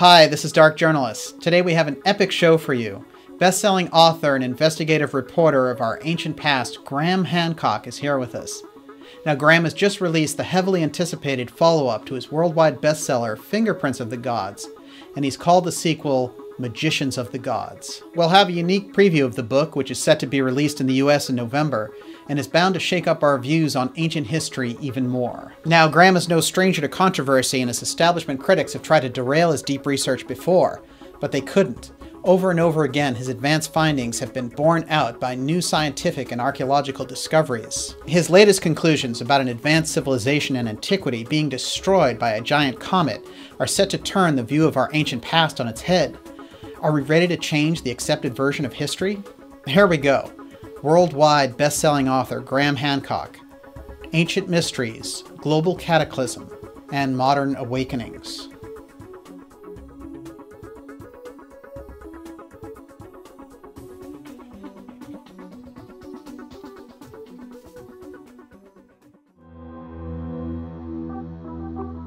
Hi, this is Dark Journalist. Today we have an epic show for you. Best-selling author and investigative reporter of our ancient past, Graham Hancock, is here with us. Now, Graham has just released the heavily anticipated follow-up to his worldwide bestseller, Fingerprints of the Gods, and he's called the sequel Magicians of the Gods. We'll have a unique preview of the book, which is set to be released in the US in November, and is bound to shake up our views on ancient history even more. Now, Graham is no stranger to controversy, and his establishment critics have tried to derail his deep research before, but they couldn't. Over and over again, his advanced findings have been borne out by new scientific and archaeological discoveries. His latest conclusions about an advanced civilization and antiquity being destroyed by a giant comet are set to turn the view of our ancient past on its head. Are we ready to change the accepted version of history? Here we go. Worldwide best-selling author Graham Hancock, Ancient Mysteries, Global Cataclysm, and Modern Awakenings.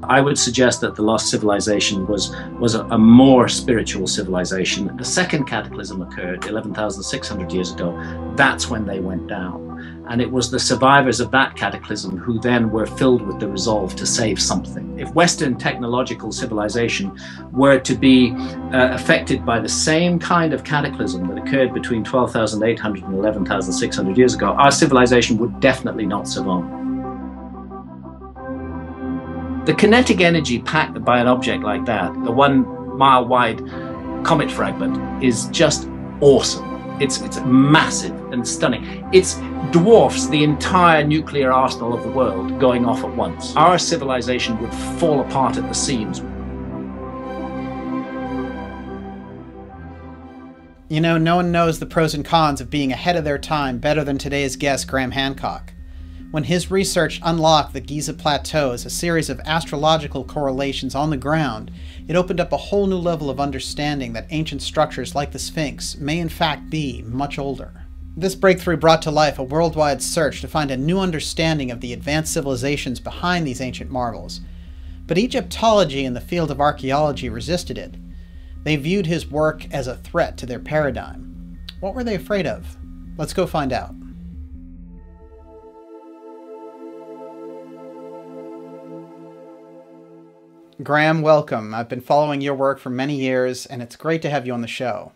I would suggest that the lost civilization was a more spiritual civilization. The second cataclysm occurred 11,600 years ago. That's when they went down. And it was the survivors of that cataclysm who then were filled with the resolve to save something. If Western technological civilization were to be affected by the same kind of cataclysm that occurred between 12,800 and 11,600 years ago, our civilization would definitely not survive. The kinetic energy packed by an object like that, the 1 mile wide comet fragment, is just awesome. It's massive and stunning. It dwarfs the entire nuclear arsenal of the world going off at once. Our civilization would fall apart at the seams. You know, no one knows the pros and cons of being ahead of their time better than today's guest, Graham Hancock. When his research unlocked the Giza Plateau as a series of astrological correlations on the ground, it opened up a whole new level of understanding that ancient structures like the Sphinx may in fact be much older. This breakthrough brought to life a worldwide search to find a new understanding of the advanced civilizations behind these ancient marvels. But Egyptology and the field of archaeology resisted it. They viewed his work as a threat to their paradigm. What were they afraid of? Let's go find out. Graham, welcome. I've been following your work for many years, and it's great to have you on the show.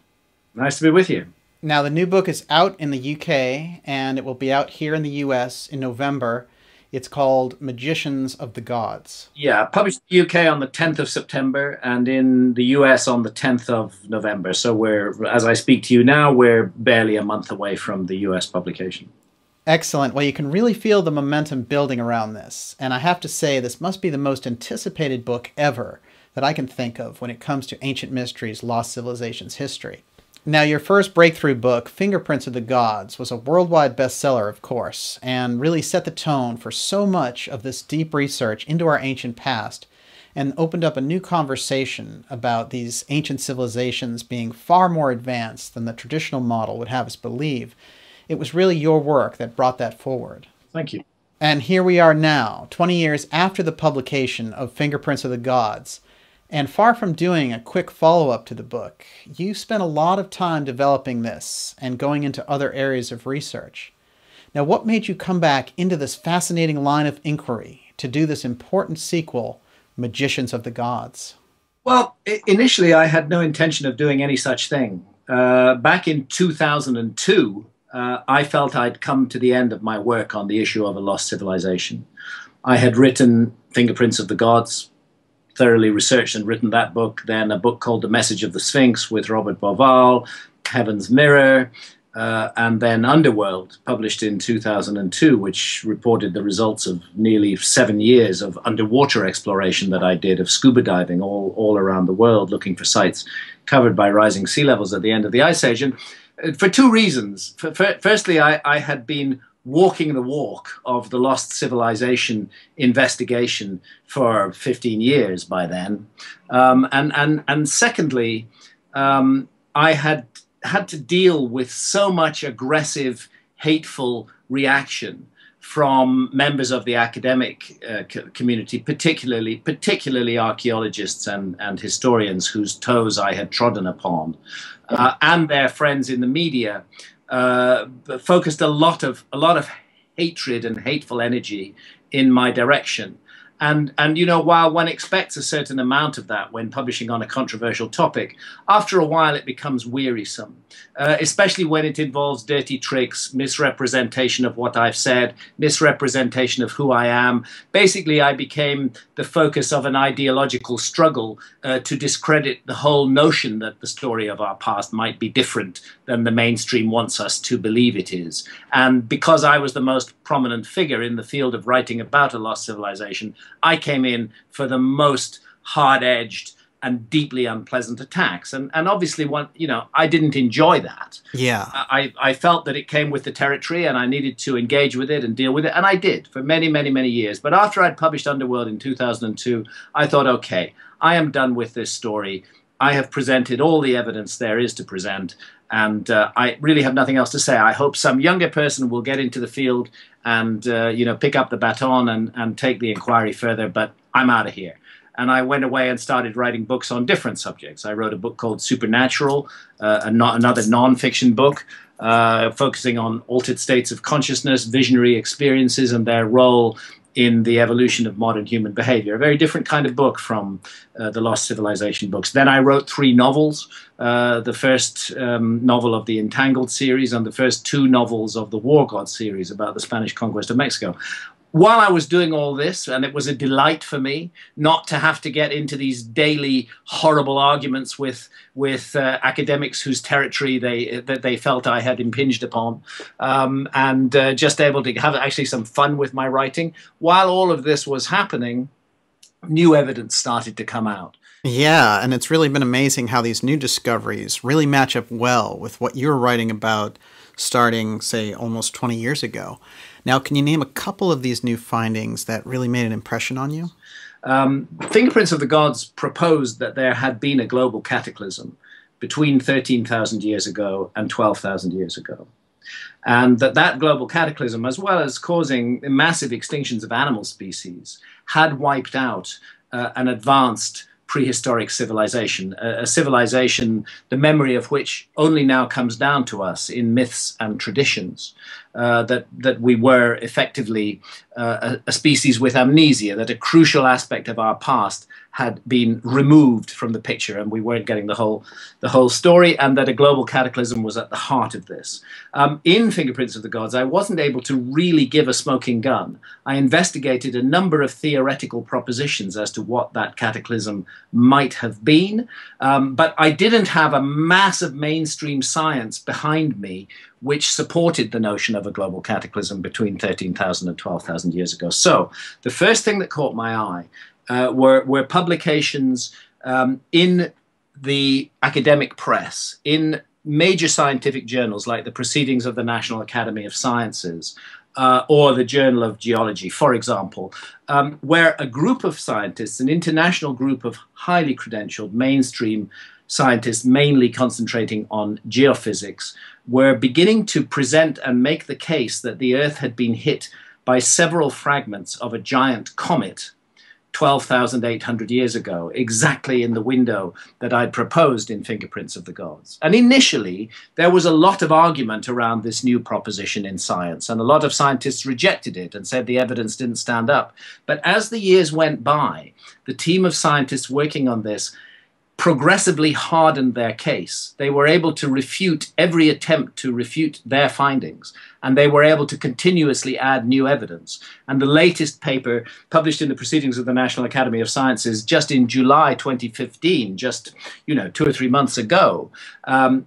Nice to be with you. Now, the new book is out in the UK, and it will be out here in the US in November. It's called Magicians of the Gods. Yeah, published in the UK on the 10th of September, and in the US on the 10th of November. So as I speak to you now, we're barely a month away from the US publication. Excellent. Well, you can really feel the momentum building around this. And I have to say, this must be the most anticipated book ever that I can think of when it comes to Ancient Mysteries, Lost Civilizations history. Now, your first breakthrough book, Fingerprints of the Gods, was a worldwide bestseller, of course, and really set the tone for so much of this deep research into our ancient past and opened up a new conversation about these ancient civilizations being far more advanced than the traditional model would have us believe. It was really your work that brought that forward. Thank you. And here we are now, 20 years after the publication of Fingerprints of the Gods. And far from doing a quick follow-up to the book, you spent a lot of time developing this and going into other areas of research. Now, what made you come back into this fascinating line of inquiry to do this important sequel, Magicians of the Gods? Well, initially I had no intention of doing any such thing. Back in 2002, I felt I'd come to the end of my work on the issue of a lost civilization. I had written Fingerprints of the Gods, thoroughly researched and written that book, then a book called The Message of the Sphinx with Robert Bauval, Heaven's Mirror, and then Underworld, published in 2002, which reported the results of nearly 7 years of underwater exploration that I did, of scuba diving all around the world, looking for sites covered by rising sea levels at the end of the Ice Age. And for two reasons. Firstly, I had been walking the walk of the lost civilization investigation for 15 years by then. And secondly, I had to deal with so much aggressive, hateful reaction from members of the academic community, particularly archaeologists and historians whose toes I had trodden upon, and their friends in the media, focused a lot of hatred and hateful energy in my direction. And you know, while one expects a certain amount of that when publishing on a controversial topic, after a while it becomes wearisome, especially when it involves dirty tricks, misrepresentation of what I've said, misrepresentation of who I am. Basically, I became the focus of an ideological struggle to discredit the whole notion that the story of our past might be different than the mainstream wants us to believe it is. And because I was the most prominent figure in the field of writing about a lost civilization, I came in for the most hard-edged and deeply unpleasant attacks. And obviously, I didn't enjoy that. Yeah. I felt that it came with the territory and I needed to engage with it and deal with it. And I did for many, many, many years. But after I'd published Underworld in 2002, I thought, okay, I am done with this story. I have presented all the evidence there is to present. And I really have nothing else to say. I hope some younger person will get into the field and pick up the baton and take the inquiry further. But I'm out of here. And I went away and started writing books on different subjects. I wrote a book called Supernatural, another non-fiction book, focusing on altered states of consciousness, visionary experiences, and their role in the evolution of modern human behavior. A very different kind of book from the Lost Civilization books. Then I wrote 3 novels, the first novel of the Entangled series and the first 2 novels of the War God series about the Spanish conquest of Mexico. While I was doing all this, and it was a delight for me not to have to get into these daily horrible arguments with academics whose territory they felt I had impinged upon, and just able to have actually some fun with my writing. While all of this was happening, new evidence started to come out. Yeah, and it's really been amazing how these new discoveries really match up well with what you were writing about starting, say, almost 20 years ago. Now, can you name a couple of these new findings that really made an impression on you? Fingerprints of the Gods proposed that there had been a global cataclysm between 13,000 years ago and 12,000 years ago. And that global cataclysm, as well as causing massive extinctions of animal species, had wiped out an advanced prehistoric civilization, a civilization the memory of which only now comes down to us in myths and traditions, that we were effectively a species with amnesia, that a crucial aspect of our past had been removed from the picture and we weren't getting the whole story, and that a global cataclysm was at the heart of this. In Fingerprints of the Gods, I wasn't able to really give a smoking gun. I investigated a number of theoretical propositions as to what that cataclysm might have been, but I didn't have a massive mainstream science behind me which supported the notion of a global cataclysm between 13,000 and 12,000 years ago. So the first thing that caught my eye were publications in the academic press, in major scientific journals like the Proceedings of the National Academy of Sciences or the Journal of Geology, for example, where a group of scientists, an international group of highly credentialed mainstream scientists, mainly concentrating on geophysics, were beginning to present and make the case that the Earth had been hit by several fragments of a giant comet 12,800 years ago, exactly in the window that I'd proposed in Fingerprints of the Gods. And initially, there was a lot of argument around this new proposition in science, and a lot of scientists rejected it and said the evidence didn't stand up. But as the years went by, the team of scientists working on this progressively hardened their case. They were able to refute every attempt to refute their findings, and they were able to continuously add new evidence. And the latest paper published in the Proceedings of the National Academy of Sciences just in July 2015, just 2 or 3 months ago,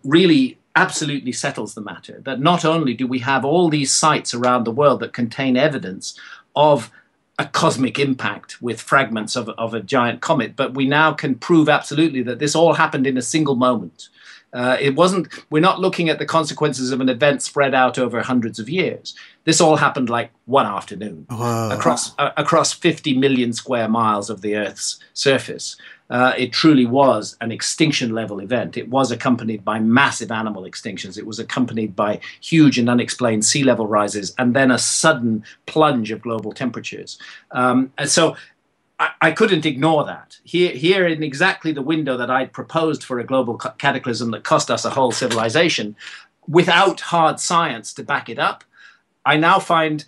really absolutely settles the matter. That not only do we have all these sites around the world that contain evidence of a cosmic impact with fragments of a giant comet, but we now can prove absolutely that this all happened in a single moment. We're not looking at the consequences of an event spread out over hundreds of years. This all happened like one afternoon across 50 million square miles of the Earth's surface. It truly was an extinction-level event. It was accompanied by massive animal extinctions. It was accompanied by huge and unexplained sea level rises, and then a sudden plunge of global temperatures. And so I couldn't ignore that. Here in exactly the window that I'd proposed for a global cataclysm that cost us a whole civilization, without hard science to back it up, I now find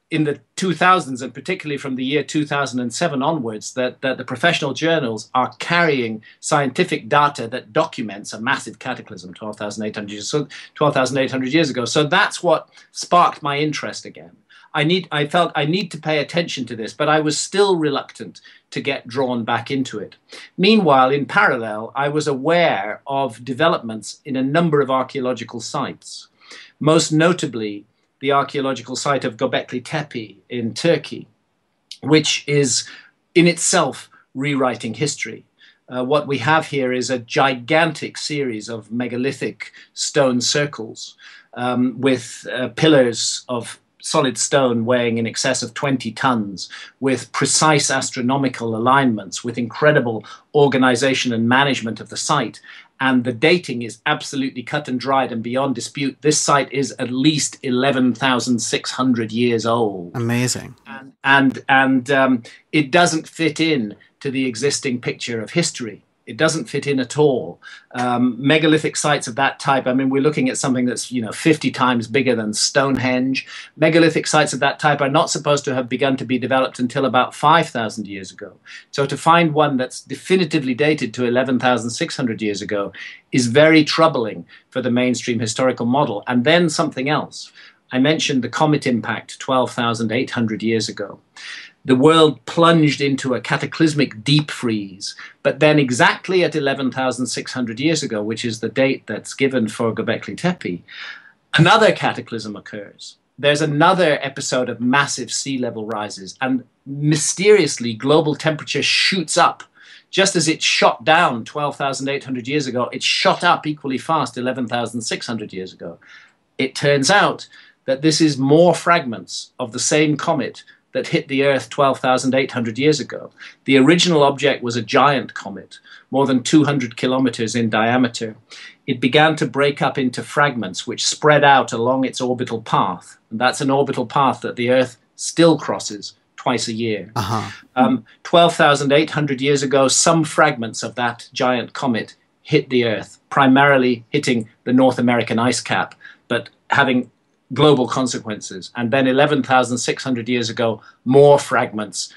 in the 2000s, and particularly from the year 2007 onwards, that the professional journals are carrying scientific data that documents a massive cataclysm 12,800 years ago. So that's what sparked my interest again. I felt I need to pay attention to this, but I was still reluctant to get drawn back into it. Meanwhile, in parallel, I was aware of developments in a number of archaeological sites, most notably the archaeological site of Göbekli Tepe in Turkey, which is in itself rewriting history. What we have here is a gigantic series of megalithic stone circles with pillars of solid stone weighing in excess of 20 tons, with precise astronomical alignments, with incredible organization and management of the site. And the dating is absolutely cut and dried and beyond dispute. This site is at least 11,600 years old. Amazing. And it doesn't fit in to the existing picture of history. It doesn't fit in at all. Megalithic sites of that type, I mean, we're looking at something that's, 50 times bigger than Stonehenge. Megalithic sites of that type are not supposed to have begun to be developed until about 5,000 years ago. So to find one that's definitively dated to 11,600 years ago is very troubling for the mainstream historical model. And then something else. I mentioned the Comet impact 12,800 years ago. The world plunged into a cataclysmic deep freeze, but then exactly at 11,600 years ago, which is the date that's given for Göbekli Tepe, another cataclysm occurs. There's another episode of massive sea level rises, and mysteriously global temperature shoots up. Just as it shot down 12,800 years ago, it shot up equally fast 11,600 years ago. It turns out that this is more fragments of the same comet that hit the Earth 12,800 years ago. The original object was a giant comet, more than 200 kilometers in diameter. It began to break up into fragments which spread out along its orbital path. And that's an orbital path that the Earth still crosses twice a year. 12,800 years ago, some fragments of that giant comet hit the Earth, primarily hitting the North American ice cap, but having global consequences. And then 11,600 years ago, more fragments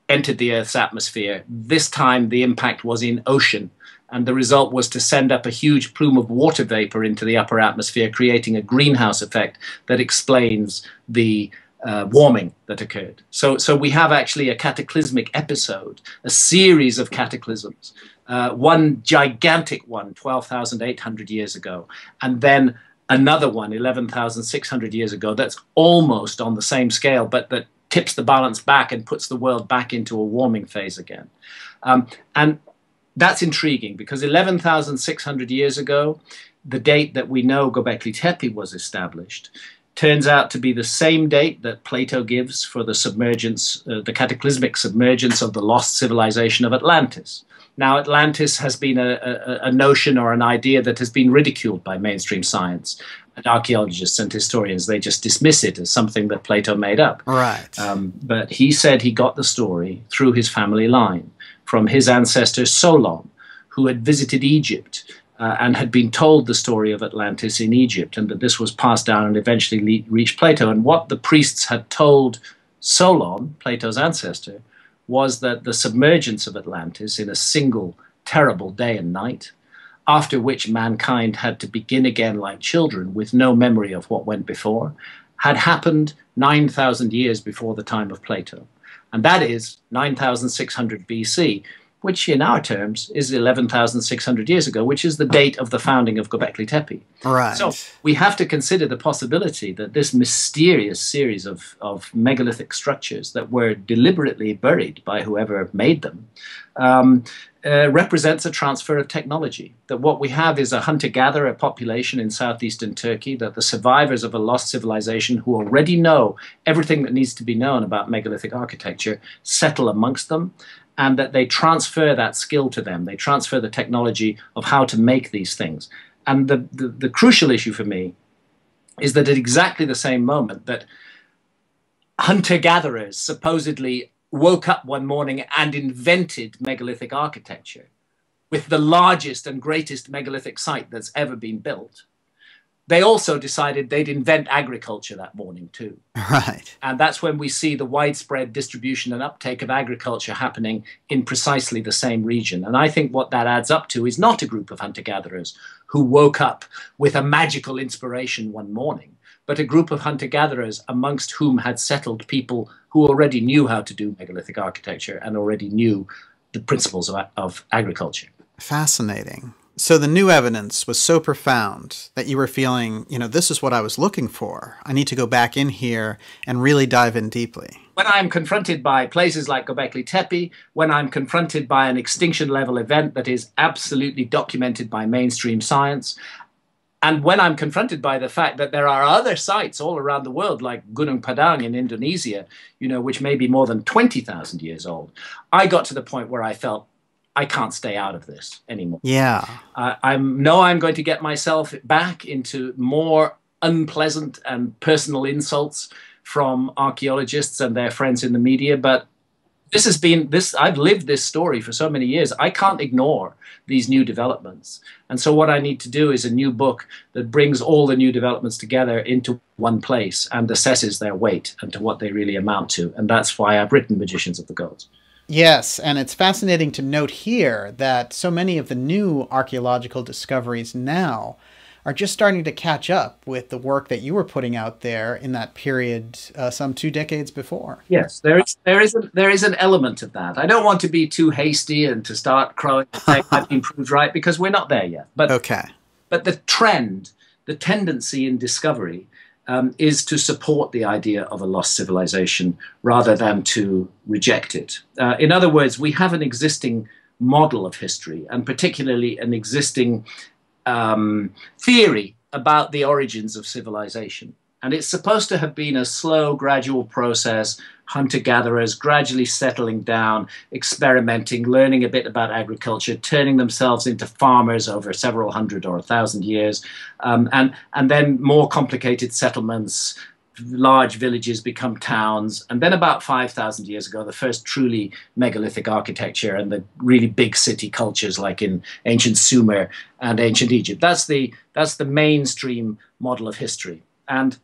entered the Earth's atmosphere. This time, the impact was in ocean. And the result was to send up a huge plume of water vapor into the upper atmosphere, creating a greenhouse effect that explains the warming that occurred. So we have actually a cataclysmic episode, a series of cataclysms. One gigantic one, 12,800 years ago, and then another one, 11,600 years ago, that's almost on the same scale, but that tips the balance back and puts the world back into a warming phase again. And that's intriguing because 11,600 years ago, the date that we know Göbekli Tepe was established, turns out to be the same date that Plato gives for the submergence, the cataclysmic submergence of the lost civilization of Atlantis. Now, Atlantis has been a notion or an idea that has been ridiculed by mainstream science. And archaeologists and historians, they just dismiss it as something that Plato made up. Right. But he said he got the story through his family line from his ancestor Solon, who had visited Egypt and had been told the story of Atlantis in Egypt, and that this was passed down and eventually reached Plato. And what the priests had told Solon, Plato's ancestor, was that the submergence of Atlantis in a single terrible day and night, after which mankind had to begin again like children with no memory of what went before, had happened 9,000 years before the time of Plato. And that is 9,600 BC. which in our terms is 11,600 years ago, which is the date of the founding of Göbekli Tepe. Right. So we have to consider the possibility that this mysterious series of megalithic structures that were deliberately buried by whoever made them represents a transfer of technology. That what we have is a hunter-gatherer population in southeastern Turkey, that the survivors of a lost civilization who already know everything that needs to be known about megalithic architecture settle amongst them, and that they transfer that skill to them. They transfer the technology of how to make these things. And the crucial issue for me is that at exactly the same moment that hunter-gatherers supposedly woke up one morning and invented megalithic architecture with the largest and greatest megalithic site that's ever been built, they also decided they'd invent agriculture that morning too. Right. And that's when we see the widespread distribution and uptake of agriculture happening in precisely the same region. And I think what that adds up to is not a group of hunter-gatherers who woke up with a magical inspiration one morning, but a group of hunter-gatherers amongst whom had settled people who already knew how to do megalithic architecture and already knew the principles of agriculture. Fascinating. So the new evidence was so profound that you were feeling, this is what I was looking for. I need to go back in here and really dive in deeply. When I'm confronted by places like Göbekli Tepe, when I'm confronted by an extinction level event that is absolutely documented by mainstream science, and when I'm confronted by the fact that there are other sites all around the world, like Gunung Padang in Indonesia, which may be more than 20,000 years old, I got to the point where I felt I can't stay out of this anymore. Yeah. I'm going to get myself back into more unpleasant and personal insults from archaeologists and their friends in the media, but I've lived this story for so many years. I can't ignore these new developments. And so what I need to do is a new book that brings all the new developments together into one place and assesses their weight and to what they really amount to. And that's why I've written Magicians of the Gods. Yes, and it's fascinating to note here that so many of the new archaeological discoveries now are just starting to catch up with the work that you were putting out there in that period some 2 decades before. Yes, there is an element of that. I don't want to be too hasty and to start crowing and saying I've been proved right, because we're not there yet. But okay. But the tendency in discovery is to support the idea of a lost civilization rather than to reject it. In other words, we have an existing model of history, and particularly an existing theory about the origins of civilization. And it's supposed to have been a slow, gradual process, hunter-gatherers gradually settling down, experimenting, learning a bit about agriculture, turning themselves into farmers over several hundred or 1,000 years, and then more complicated settlements, large villages become towns, and then about 5,000 years ago, the first truly megalithic architecture and the really big city cultures like in ancient Sumer and ancient Egypt. That's the mainstream model of history. And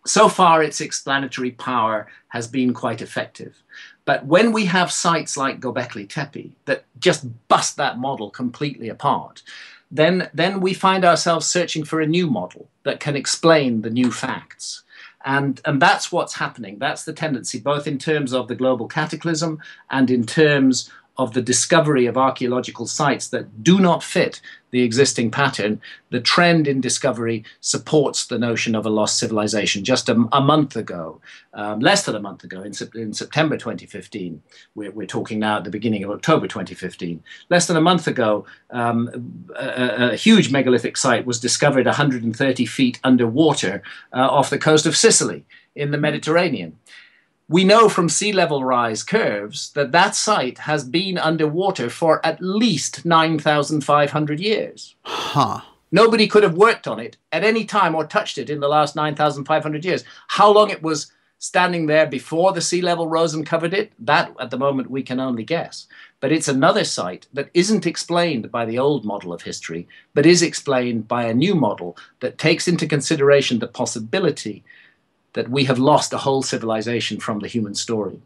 so far, its explanatory power has been quite effective. But when we have sites like Göbekli Tepe that just bust that model completely apart, then we find ourselves searching for a new model that can explain the new facts. And that's what's happening. That's the tendency, both in terms of the global cataclysm and in terms of the discovery of archaeological sites that do not fit the existing pattern. The trend in discovery supports the notion of a lost civilization. Just a month ago, less than a month ago, in September 2015, we're talking now at the beginning of October 2015, less than a month ago, a huge megalithic site was discovered 130 feet underwater off the coast of Sicily in the Mediterranean. We know from sea level rise curves that that site has been underwater for at least 9,500 years. Huh. Nobody could have worked on it at any time or touched it in the last 9,500 years. How long it was standing there before the sea level rose and covered it, that at the moment we can only guess. But it's another site that isn't explained by the old model of history, but is explained by a new model that takes into consideration the possibility that we have lost a whole civilization from the human story,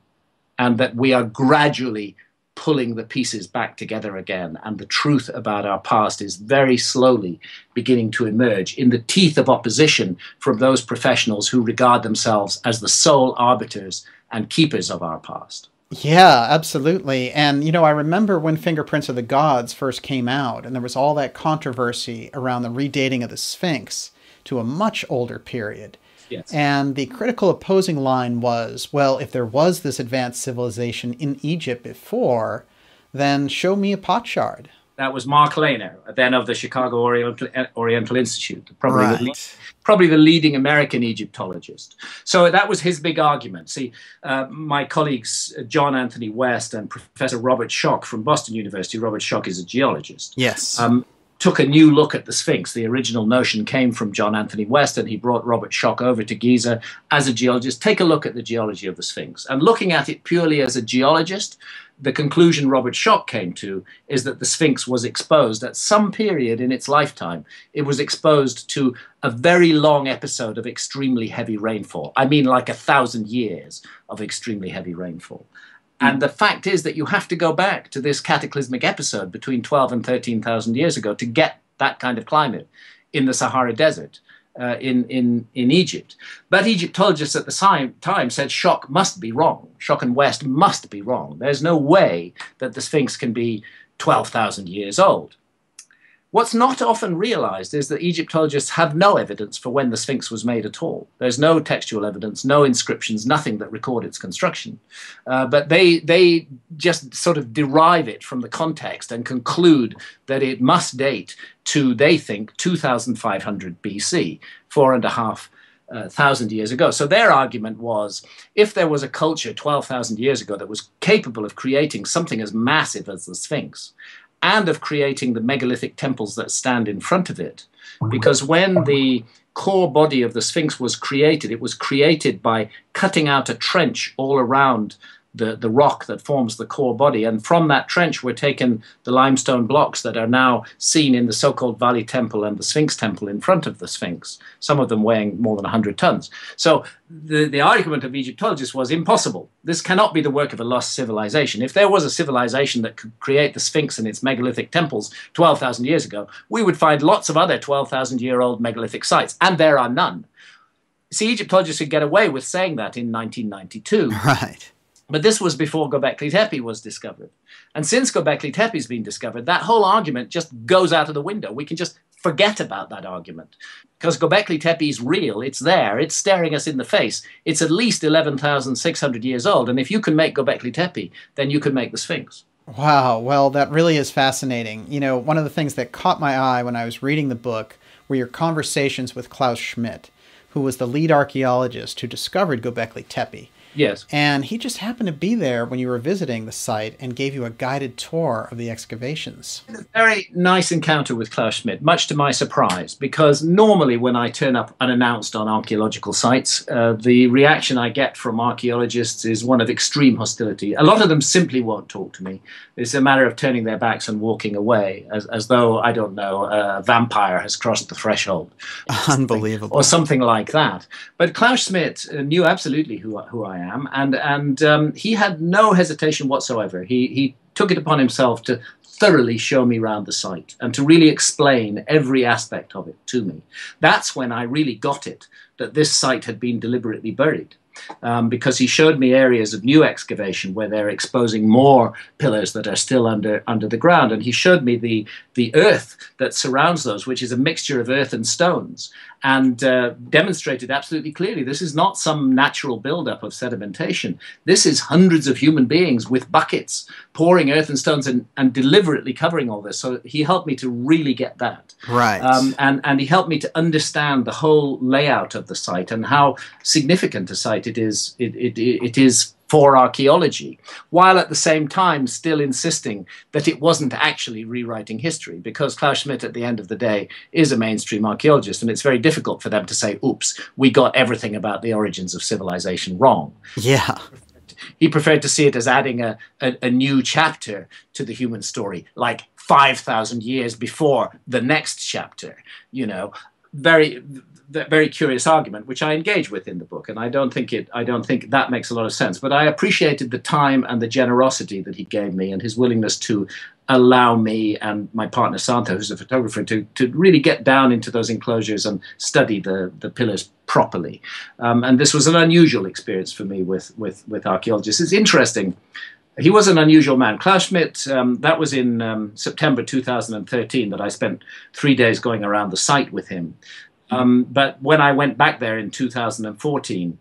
and that we are gradually pulling the pieces back together again, and the truth about our past is very slowly beginning to emerge in the teeth of opposition from those professionals who regard themselves as the sole arbiters and keepers of our past. Yeah, absolutely. And, I remember when Fingerprints of the Gods first came out, and there was all that controversy around the redating of the Sphinx to a much older period. Yes. And the critical opposing line was, well, if there was this advanced civilization in Egypt before, then show me a potsherd. That was Mark Lehner, then of the Chicago Oriental Institute, Right. probably the leading American Egyptologist. So that was his big argument. See, my colleagues, John Anthony West and Professor Robert Schoch from Boston University, Robert Schoch is a geologist, Yes. took a new look at the Sphinx. The original notion came from John Anthony West, and he brought Robert Schoch over to Giza as a geologist. Take a look at the geology of the Sphinx. And looking at it purely as a geologist, the conclusion Robert Schoch came to is that the Sphinx was exposed at some period in its lifetime. It was exposed to a very long episode of extremely heavy rainfall. I mean, like 1,000 years of extremely heavy rainfall. And the fact is that you have to go back to this cataclysmic episode between 12 and 13,000 years ago to get that kind of climate in the Sahara Desert in Egypt. But Egyptologists at the time said Schoch must be wrong. Schoch and West must be wrong. There's no way that the Sphinx can be 12,000 years old. What's not often realized is that Egyptologists have no evidence for when the Sphinx was made at all. There's no textual evidence, no inscriptions, nothing that record its construction. But they just sort of derive it from the context and conclude that it must date to, they think, 2,500 BC, 4,500 years ago. So their argument was, if there was a culture 12,000 years ago that was capable of creating something as massive as the Sphinx, and of creating the megalithic temples that stand in front of it. Because when the core body of the Sphinx was created, it was created by cutting out a trench all around the rock that forms the core body. And from that trench were taken the limestone blocks that are now seen in the so-called Valley Temple and the Sphinx Temple in front of the Sphinx, some of them weighing more than 100 tons. So the argument of Egyptologists was impossible. This cannot be the work of a lost civilization. If there was a civilization that could create the Sphinx and its megalithic temples 12,000 years ago, we would find lots of other 12,000-year-old megalithic sites, and there are none. See, Egyptologists could get away with saying that in 1992. Right. But this was before Göbekli Tepe was discovered. And since Göbekli Tepe has been discovered, that whole argument just goes out of the window. We can just forget about that argument. Because Göbekli Tepe is real, it's there, it's staring us in the face. It's at least 11,600 years old. And if you can make Göbekli Tepe, then you can make the Sphinx. Wow. Well, that really is fascinating. One of the things that caught my eye when I was reading the book were your conversations with Klaus Schmidt, who was the lead archaeologist who discovered Göbekli Tepe. Yes. And he just happened to be there when you were visiting the site and gave you a guided tour of the excavations. A very nice encounter with Klaus Schmidt, much to my surprise, because normally when I turn up unannounced on archaeological sites, the reaction I get from archaeologists is one of extreme hostility. A lot of them simply won't talk to me. It's a matter of turning their backs and walking away, as though, I don't know, a vampire has crossed the threshold. Unbelievable. Or something like that. But Klaus Schmidt knew absolutely who I am, and he had no hesitation whatsoever. He took it upon himself to thoroughly show me around the site and to really explain every aspect of it to me. That's when I really got it, that this site had been deliberately buried. Because he showed me areas of new excavation where they're exposing more pillars that are still under the ground. And he showed me the earth that surrounds those, which is a mixture of earth and stones, and demonstrated absolutely clearly this is not some natural buildup of sedimentation. This is hundreds of human beings with buckets pouring earth and stones and deliberately covering all this. So he helped me to really get that. Right. And he helped me to understand the whole layout of the site and how significant a site it is for archaeology, while at the same time still insisting that it wasn't actually rewriting history, because Klaus Schmidt at the end of the day is a mainstream archaeologist, and it's very difficult for them to say, oops, we got everything about the origins of civilization wrong. Yeah. He preferred to see it as adding a new chapter to the human story, like 5,000 years before the next chapter, very curious argument, which I engage with in the book, and I don't think that makes a lot of sense. But I appreciated the time and the generosity that he gave me, and his willingness to allow me and my partner Santo, who's a photographer, to really get down into those enclosures and study the pillars properly. And this was an unusual experience for me with archaeologists. It's interesting. He was an unusual man. Klaus Schmidt, that was in September 2013 that I spent 3 days going around the site with him. But when I went back there in 2014,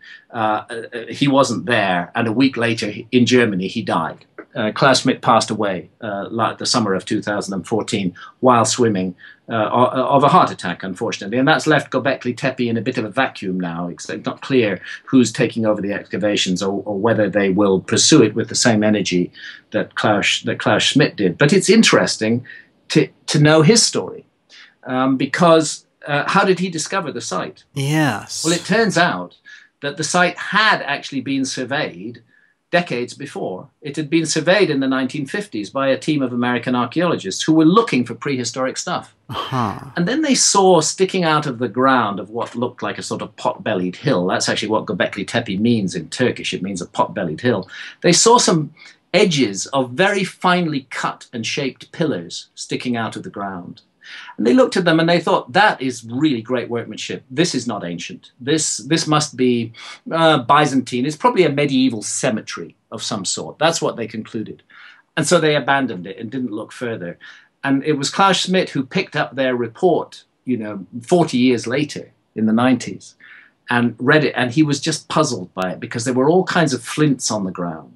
he wasn't there. And a week later in Germany, he died. Klaus Schmidt passed away the summer of 2014 while swimming of a heart attack, unfortunately. And that's left Göbekli Tepe in a bit of a vacuum now. It's not clear who's taking over the excavations or whether they will pursue it with the same energy that Klaus Schmidt did. But it's interesting to know his story because how did he discover the site? Yes. Well, it turns out that the site had actually been surveyed decades before. It had been surveyed in the 1950s by a team of American archaeologists who were looking for prehistoric stuff. And then they saw sticking out of the ground of what looked like a sort of pot-bellied hill. That's actually what Göbekli Tepe means in Turkish. It means a pot-bellied hill. They saw some edges of very finely cut and shaped pillars sticking out of the ground. And they looked at them and they thought, that is really great workmanship. This is not ancient. This must be Byzantine. It's probably a medieval cemetery of some sort. That's what they concluded. And so they abandoned it and didn't look further. And it was Klaus Schmidt who picked up their report, 40 years later in the 90s and read it. And he was just puzzled by it because there were all kinds of flints on the ground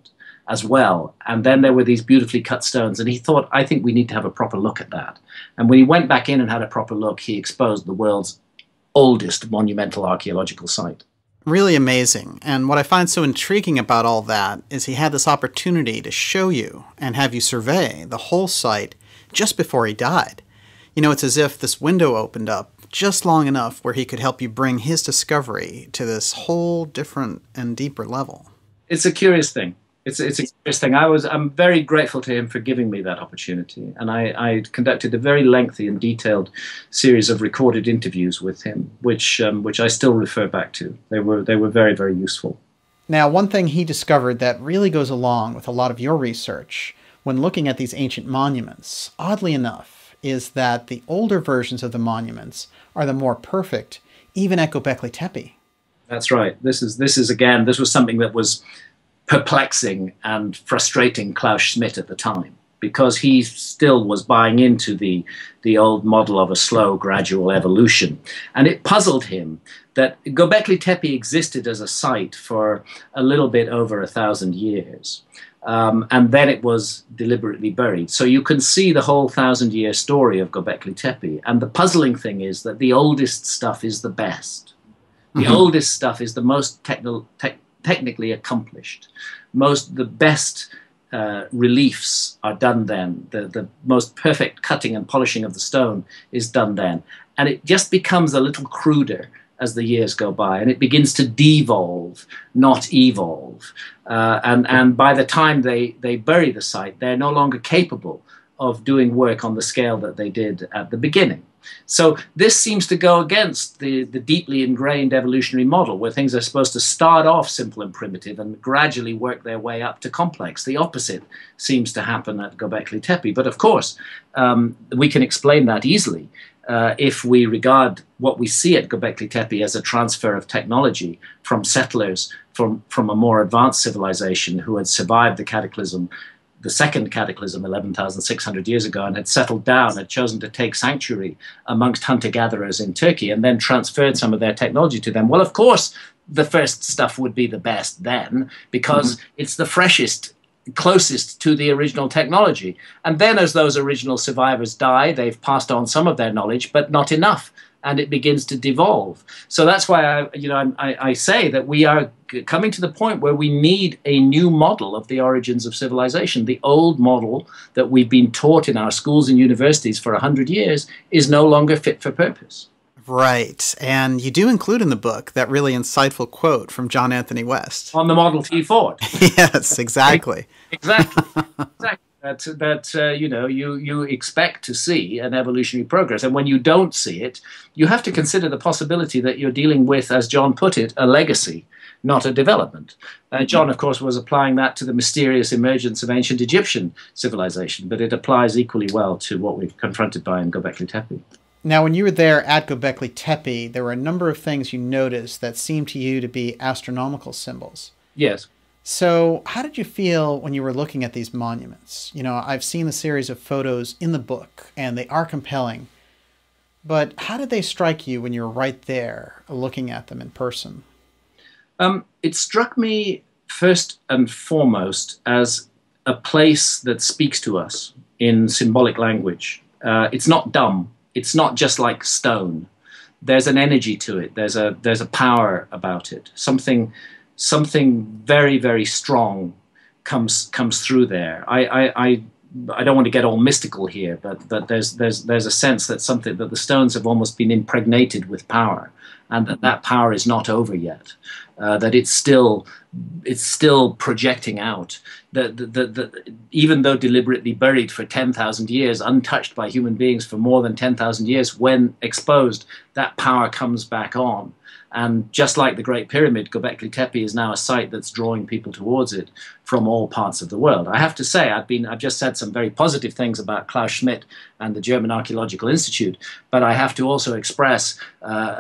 as well. And then there were these beautifully cut stones. And he thought, I think we need to have a proper look at that. And when he went back in and had a proper look, he exposed the world's oldest monumental archaeological site. Really amazing. And what I find so intriguing about all that is he had this opportunity to show you and have you survey the whole site just before he died. It's as if this window opened up just long enough where he could help you bring his discovery to this whole different and deeper level. It's a curious thing. It's a curious thing. I'm very grateful to him for giving me that opportunity, and I conducted a very lengthy and detailed series of recorded interviews with him, which I still refer back to. They were very, very useful. Now, one thing he discovered that really goes along with a lot of your research when looking at these ancient monuments, oddly enough, is that the older versions of the monuments are the more perfect, even at Göbekli Tepe. That's right. This was something that was perplexing and frustrating Klaus Schmidt at the time, because he still was buying into the old model of a slow, gradual evolution. And it puzzled him that Göbekli Tepe existed as a site for a little bit over 1,000 years. And then it was deliberately buried. So you can see the whole 1,000-year story of Göbekli Tepe. And the puzzling thing is that the oldest stuff is the best. The oldest stuff is the most technically accomplished. The best reliefs are done then. The most perfect cutting and polishing of the stone is done then. And it just becomes a little cruder as the years go by, and it begins to devolve, not evolve. And by the time they bury the site, they're no longer capable of doing work on the scale that they did at the beginning. So this seems to go against the deeply ingrained evolutionary model, where things are supposed to start off simple and primitive and gradually work their way up to complex. The opposite seems to happen at Göbekli Tepe. But of course, we can explain that easily if we regard what we see at Göbekli Tepe as a transfer of technology from settlers from a more advanced civilization who had survived the cataclysm, the second cataclysm 11,600 years ago, and had settled down, had chosen to take sanctuary amongst hunter-gatherers in Turkey, and then transferred some of their technology to them. Well, of course, the first stuff would be the best then, because it's the freshest, closest to the original technology. And then as those original survivors die, they've passed on some of their knowledge, but not enough, and it begins to devolve. So that's why I say that we are coming to the point where we need a new model of the origins of civilization. The old model that we've been taught in our schools and universities for 100 years is no longer fit for purpose. Right. And you do include in the book that really insightful quote from John Anthony West. On the Model T Ford. Yes, exactly. Exactly. that you know, you expect to see an evolutionary progress, and when you don't see it, you have to consider the possibility that you're dealing with, as John put it, a legacy, not a development. John, of course, was applying that to the mysterious emergence of ancient Egyptian civilization, but it applies equally well to what we're confronted by in Göbekli Tepe. Now, when you were there at Göbekli Tepe, there were a number of things you noticed that seemed to you to be astronomical symbols. Yes. So how did you feel when you were looking at these monuments? You know, I've seen the series of photos in the book, and they are compelling. But how did they strike you when you were right there looking at them in person? It struck me first and foremost as a place that speaks to us in symbolic language. It's not dumb. It's not just like stone. There's an energy to it. There's a power about it. Something very, very strong comes through there. I don't want to get all mystical here, but there's a sense that the stones have almost been impregnated with power, and that power is not over yet. That it's still projecting out. That even though deliberately buried for 10,000 years, untouched by human beings for more than 10,000 years, when exposed, that power comes back on. And just like the Great Pyramid, Göbekli Tepe is now a site that's drawing people towards it from all parts of the world. I have to say, I've just said some very positive things about Klaus Schmidt and the German Archaeological Institute, but I have to also express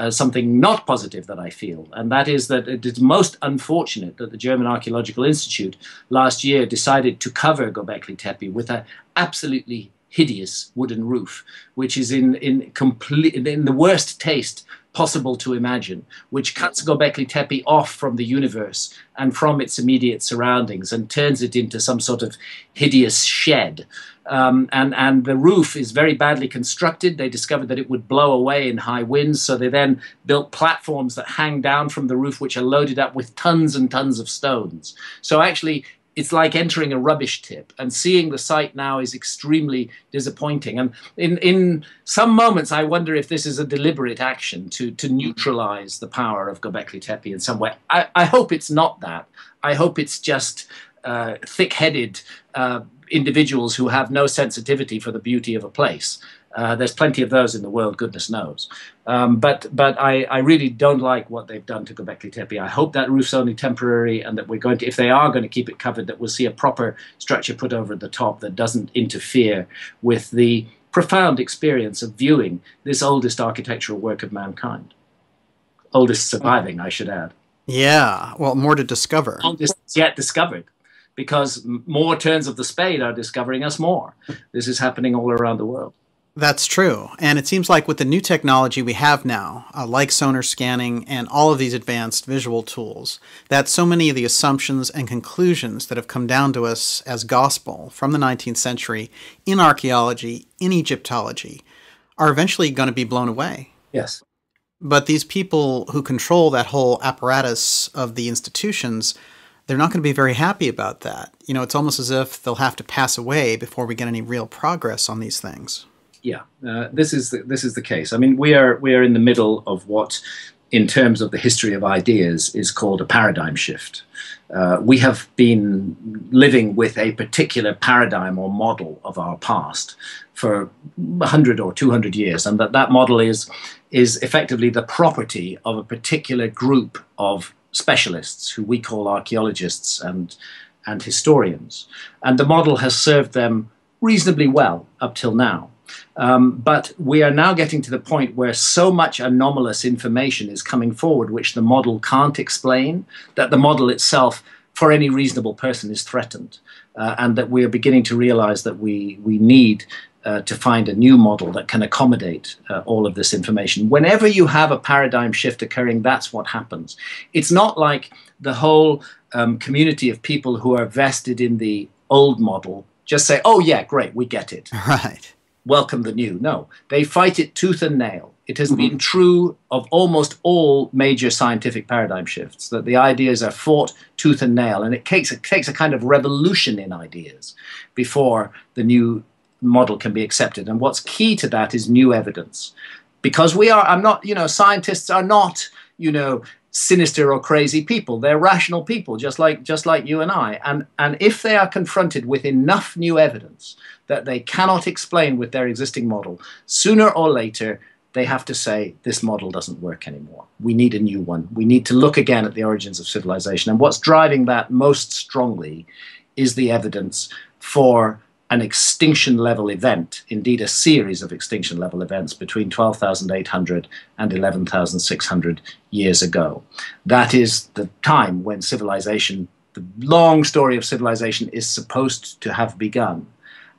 something not positive that I feel, and that is that it is most unfortunate that the German Archaeological Institute last year decided to cover Göbekli Tepe with an absolutely hideous wooden roof, which is in the worst taste possible to imagine, which cuts Göbekli Tepe off from the universe and from its immediate surroundings and turns it into some sort of hideous shed. And the roof is very badly constructed. They discovered that it would blow away in high winds, so they then built platforms that hang down from the roof, which are loaded up with tons and tons of stones. So actually, it's like entering a rubbish tip, and seeing the site now is extremely disappointing. And in some moments, I wonder if this is a deliberate action to neutralize the power of Göbekli Tepe in some way. I hope it's not that. I hope it's just thick-headed individuals who have no sensitivity for the beauty of a place. There's plenty of those in the world, goodness knows. But I really don't like what they've done to Göbekli Tepe. I hope that roof's only temporary, and that we're going to, if they are going to keep it covered, that we'll see a proper structure put over the top that doesn't interfere with the profound experience of viewing this oldest architectural work of mankind. Oldest surviving, I should add. Yeah, well, more to discover. Oldest yet discovered, because more turns of the spade are discovering us more. This is happening all around the world. That's true. And it seems like with the new technology we have now, like sonar scanning and all of these advanced visual tools, that so many of the assumptions and conclusions that have come down to us as gospel from the 19th century in archaeology, in Egyptology, are eventually going to be blown away. Yes. But these people who control that whole apparatus of the institutions, they're not going to be very happy about that. You know, it's almost as if they'll have to pass away before we get any real progress on these things. Yeah, this is the case. I mean, we are in the middle of what, in terms of the history of ideas, is called a paradigm shift. We have been living with a particular paradigm or model of our past for 100 or 200 years, and that model is effectively the property of a particular group of specialists who we call archaeologists and historians. And the model has served them reasonably well up till now. But we are now getting to the point where so much anomalous information is coming forward which the model can't explain, that the model itself, for any reasonable person, is threatened. And that we are beginning to realize that we need to find a new model that can accommodate all of this information. Whenever you have a paradigm shift occurring, that's what happens. It's not like the whole community of people who are vested in the old model just say, oh yeah, great, we get it. Right. Welcome the new. No, they fight it tooth and nail. It has been true of almost all major scientific paradigm shifts, that the ideas are fought tooth and nail, and it takes a kind of revolution in ideas before the new model can be accepted. And what's key to that is new evidence. Because scientists are not, sinister or crazy people. They're rational people, just like you and I. And if they are confronted with enough new evidence that they cannot explain with their existing model, sooner or later they have to say, this model doesn't work anymore. We need a new one. We need to look again at the origins of civilization. And what's driving that most strongly is the evidence for an extinction level event, indeed a series of extinction level events between 12,800 and 11,600 years ago. That is the time when civilization, the long story of civilization, is supposed to have begun.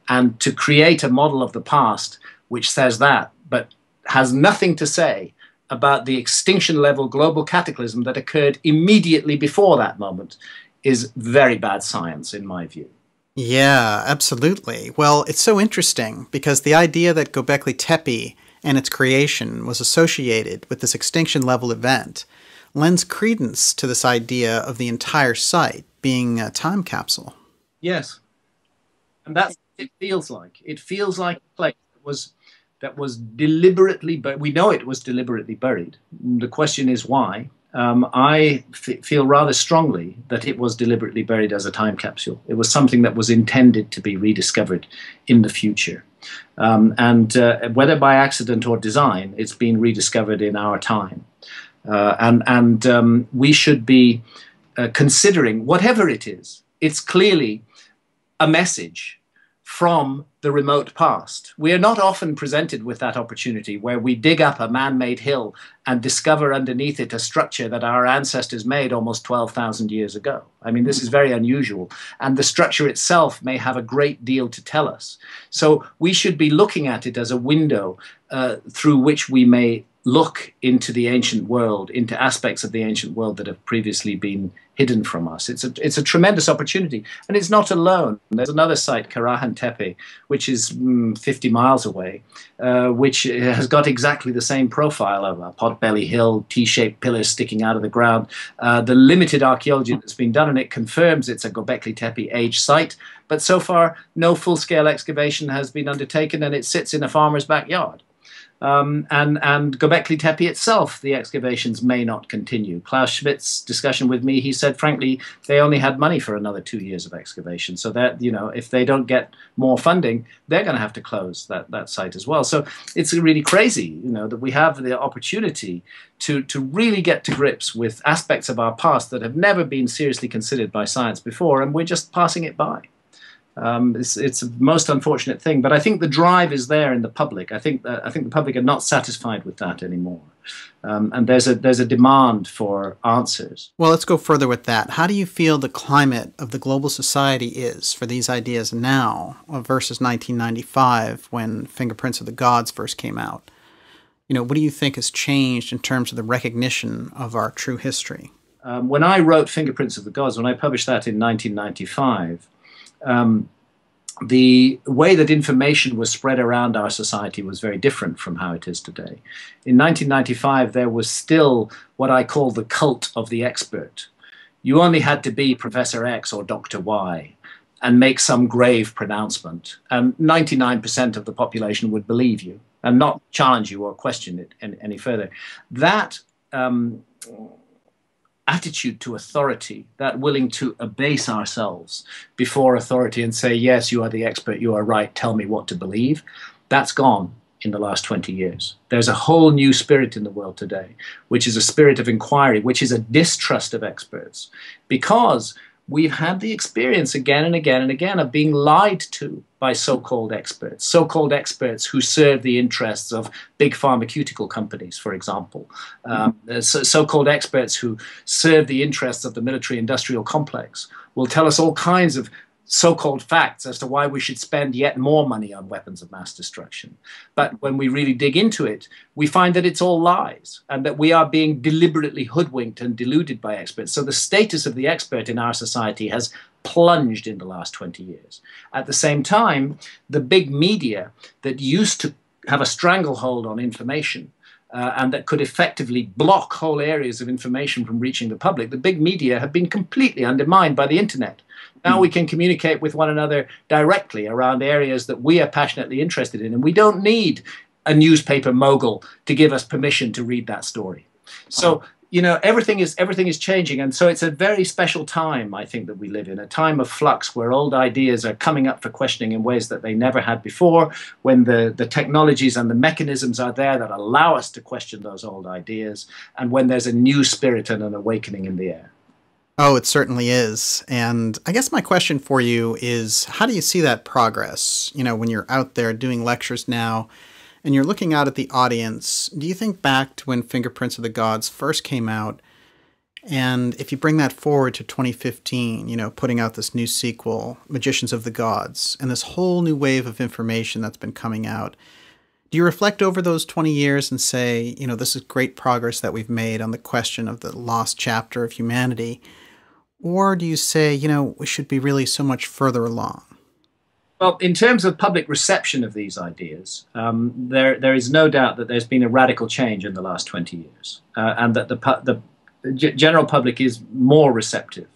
And to create a model of the past which says that, but has nothing to say about the extinction level global cataclysm that occurred immediately before that moment, is very bad science in my view. Yeah, absolutely. Well, it's so interesting because the idea that Göbekli Tepe and its creation was associated with this extinction level event lends credence to this idea of the entire site being a time capsule. Yes. And that's what it feels like. It feels like a place that was deliberately, but we know it was deliberately buried. The question is why. I feel rather strongly that it was deliberately buried as a time capsule. It was something that was intended to be rediscovered in the future. Whether by accident or design, it's been rediscovered in our time. We should be considering, whatever it is, it's clearly a message from the remote past. We are not often presented with that opportunity where we dig up a man-made hill and discover underneath it a structure that our ancestors made almost 12,000 years ago. I mean, this is very unusual, and the structure itself may have a great deal to tell us. So we should be looking at it as a window through which we may look into the ancient world, into aspects of the ancient world that have previously been hidden from us. It's a tremendous opportunity, and it's not alone. There's another site, Karahan Tepe, which is 50 miles away, which has got exactly the same profile of a potbelly hill, T-shaped pillars sticking out of the ground. The limited archaeology that's been done, and it confirms it's a Göbekli Tepe age site, but so far no full-scale excavation has been undertaken, and it sits in a farmer's backyard. And Göbekli Tepe itself, the excavations may not continue. Klaus Schmidt's discussion with me, he said, frankly, they only had money for another 2 years of excavation. So that, you know, if they don't get more funding, they're going to have to close that site as well. So it's really crazy, you know, that we have the opportunity to really get to grips with aspects of our past that have never been seriously considered by science before, and we're just passing it by. It's a most unfortunate thing, but I think the drive is there in the public. I think the public are not satisfied with that anymore, and there's a demand for answers. Well, let's go further with that. How do you feel the climate of the global society is for these ideas now versus 1995 when Fingerprints of the Gods first came out? You know, what do you think has changed in terms of the recognition of our true history? When I wrote Fingerprints of the Gods, when I published that in 1995. The way that information was spread around our society was very different from how it is today. In 1995, there was still what I call the cult of the expert. You only had to be Professor X or Dr. Y and make some grave pronouncement, and 99% of the population would believe you and not challenge you or question it any further. That attitude to authority, that willing to abase ourselves before authority and say, yes, you are the expert, you are right, tell me what to believe, that's gone in the last 20 years. There's a whole new spirit in the world today, which is a spirit of inquiry, which is a distrust of experts, because we've had the experience again and again and again of being lied to by so-called experts who serve the interests of big pharmaceutical companies, for example, so-called experts who serve the interests of the military-industrial complex will tell us all kinds of so-called facts as to why we should spend yet more money on weapons of mass destruction. But when we really dig into it, we find that it's all lies and that we are being deliberately hoodwinked and deluded by experts. So the status of the expert in our society has plunged in the last 20 years. At the same time, the big media that used to have a stranglehold on information and that could effectively block whole areas of information from reaching the public, the big media have been completely undermined by the internet. Now we can communicate with one another directly around areas that we are passionately interested in, and we don't need a newspaper mogul to give us permission to read that story. So you know, everything is changing, and so it's a very special time, I think, that we live in, a time of flux where old ideas are coming up for questioning in ways that they never had before, when the technologies and the mechanisms are there that allow us to question those old ideas, and when there's a new spirit and an awakening in the air. Oh, it certainly is. And I guess my question for you is, how do you see that progress? You know, when you're out there doing lectures now, and you're looking out at the audience, do you think back to when Fingerprints of the Gods first came out? And if you bring that forward to 2015, you know, putting out this new sequel, Magicians of the Gods, and this whole new wave of information that's been coming out, do you reflect over those 20 years and say, you know, this is great progress that we've made on the question of the lost chapter of humanity? Or do you say, you know, we should be really so much further along? Well, in terms of public reception of these ideas, there is no doubt that there's been a radical change in the last 20 years, and that the general public is more receptive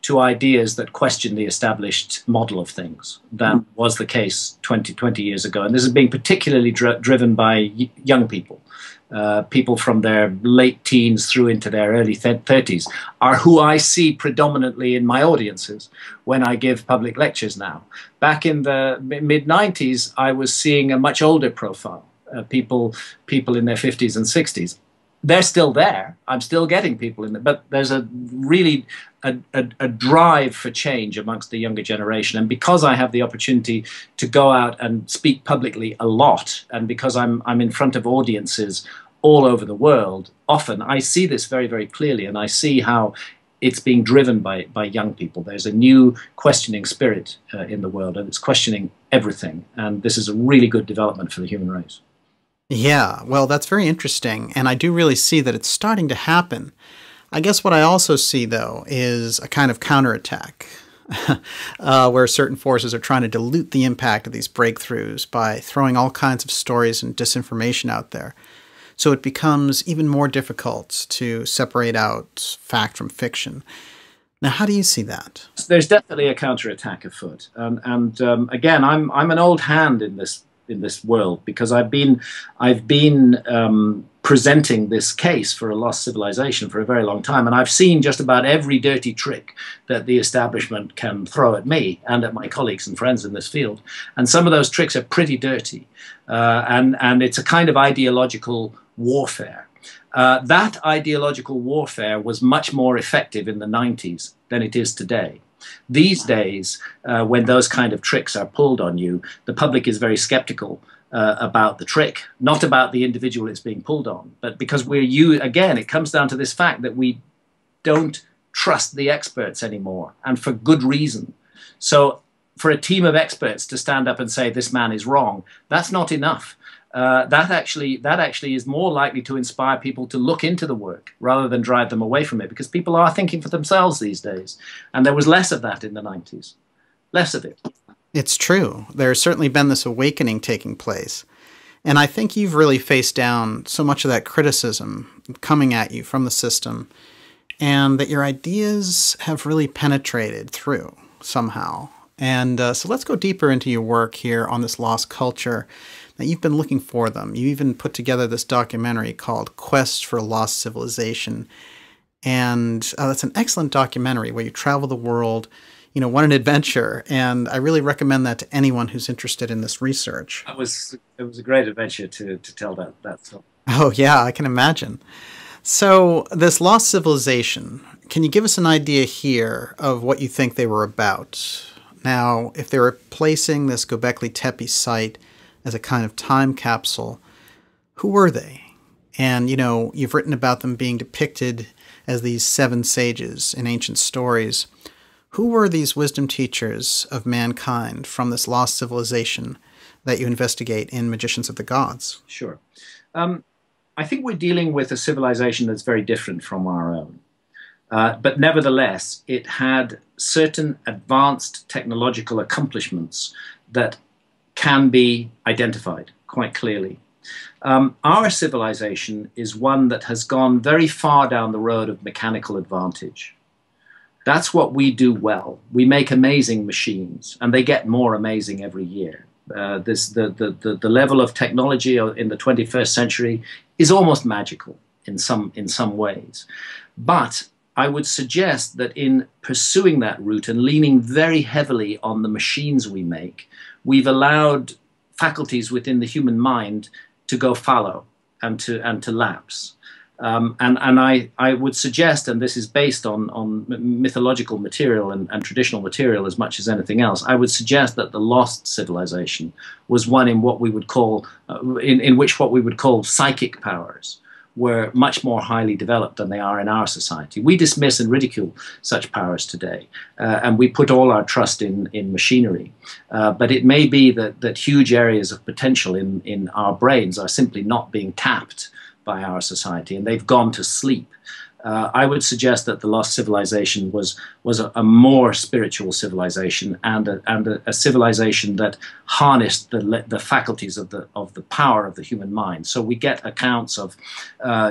to ideas that question the established model of things than was the case 20 years ago. And this is being particularly driven by young people. People from their late teens through into their early 30s are who I see predominantly in my audiences when I give public lectures now. Back in the mid-90s, I was seeing a much older profile, people in their 50s and 60s. They're still there. I'm still getting people in there, but there's a really a drive for change amongst the younger generation. And because I have the opportunity to go out and speak publicly a lot, and because I'm in front of audiences all over the world, often I see this very, very clearly, and I see how it's being driven by young people. There's a new questioning spirit in the world, and it's questioning everything. And this is a really good development for the human race. Yeah, well, that's very interesting, and I do really see that it's starting to happen. I guess what I also see, though, is a kind of counterattack, where certain forces are trying to dilute the impact of these breakthroughs by throwing all kinds of stories and disinformation out there. So it becomes even more difficult to separate out fact from fiction. Now, how do you see that? There's definitely a counterattack afoot, and again, I'm an old hand in this world, because I've been presenting this case for a lost civilization for a very long time, and I've seen just about every dirty trick that the establishment can throw at me and at my colleagues and friends in this field. And some of those tricks are pretty dirty, and it's a kind of ideological warfare. That ideological warfare was much more effective in the 90s than it is today. These days, when those kind of tricks are pulled on you, the public is very skeptical about the trick, not about the individual it's being pulled on, but because again, it comes down to this fact that we don't trust the experts anymore, and for good reason. So for a team of experts to stand up and say this man is wrong, that's not enough. That actually is more likely to inspire people to look into the work rather than drive them away from it, because people are thinking for themselves these days. And there was less of that in the 90s. Less of it. It's true. There's certainly been this awakening taking place. And I think you've really faced down so much of that criticism coming at you from the system, and that your ideas have really penetrated through somehow. And so let's go deeper into your work here on this lost culture. Now, you've been looking for them. You even put together this documentary called Quest for a Lost Civilization. And that's an excellent documentary where you travel the world. You know, what an adventure. And I really recommend that to anyone who's interested in this research. It was a great adventure to tell that story. Oh, yeah, I can imagine. So this lost civilization, can you give us an idea here of what you think they were about? Now, if they were placing this Göbekli Tepe site as a kind of time capsule, who were they? And, you know, you've written about them being depicted as these 7 sages in ancient stories. Who were these wisdom teachers of mankind from this lost civilization that you investigate in Magicians of the Gods? Sure. I think we're dealing with a civilization that's very different from our own. But nevertheless, it had certain advanced technological accomplishments that can be identified quite clearly. Our civilization is one that has gone very far down the road of mechanical advantage. That's what we do well. We make amazing machines, and they get more amazing every year. The level of technology in the 21st century is almost magical. in some ways. But I would suggest that in pursuing that route and leaning very heavily on the machines we make, we've allowed faculties within the human mind to go fallow and to lapse. And I would suggest, and this is based on mythological material and traditional material as much as anything else, I would suggest that the lost civilization was one in what we would call, in which what we would call psychic powers were much more highly developed than they are in our society. We dismiss and ridicule such powers today, and we put all our trust in machinery. But it may be that huge areas of potential in our brains are simply not being tapped by our society, and they've gone to sleep. I would suggest that the lost civilization was a more spiritual civilization, and a civilization that harnessed the faculties of the power of the human mind. So we get accounts of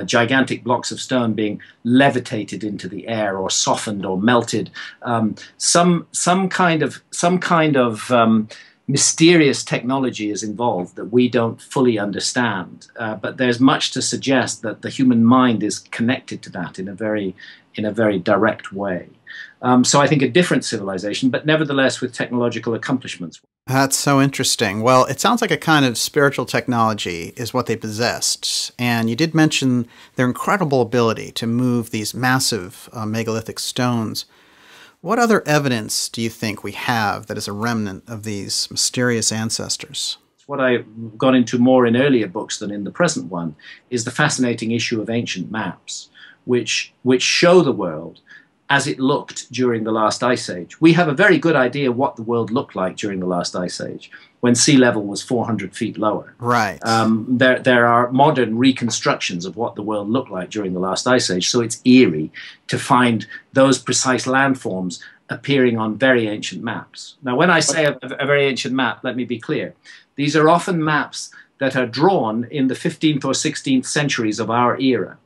gigantic blocks of stone being levitated into the air, or softened, or melted. Some kind of mysterious technology is involved that we don't fully understand, but there's much to suggest that the human mind is connected to that in a very direct way. So I think a different civilization, but nevertheless with technological accomplishments. That's so interesting. Well, it sounds like a kind of spiritual technology is what they possessed. And you did mention their incredible ability to move these massive megalithic stones. What other evidence do you think we have that is a remnant of these mysterious ancestors? What I've gone into more in earlier books than in the present one is the fascinating issue of ancient maps, which show the world as it looked during the last ice age. We have a very good idea what the world looked like during the last ice age, when sea level was 400 feet lower. Right. There are modern reconstructions of what the world looked like during the last ice age, so it's eerie to find those precise landforms appearing on very ancient maps. Now, when I say a very ancient map, let me be clear. These are often maps that are drawn in the 15th or 16th centuries of our era,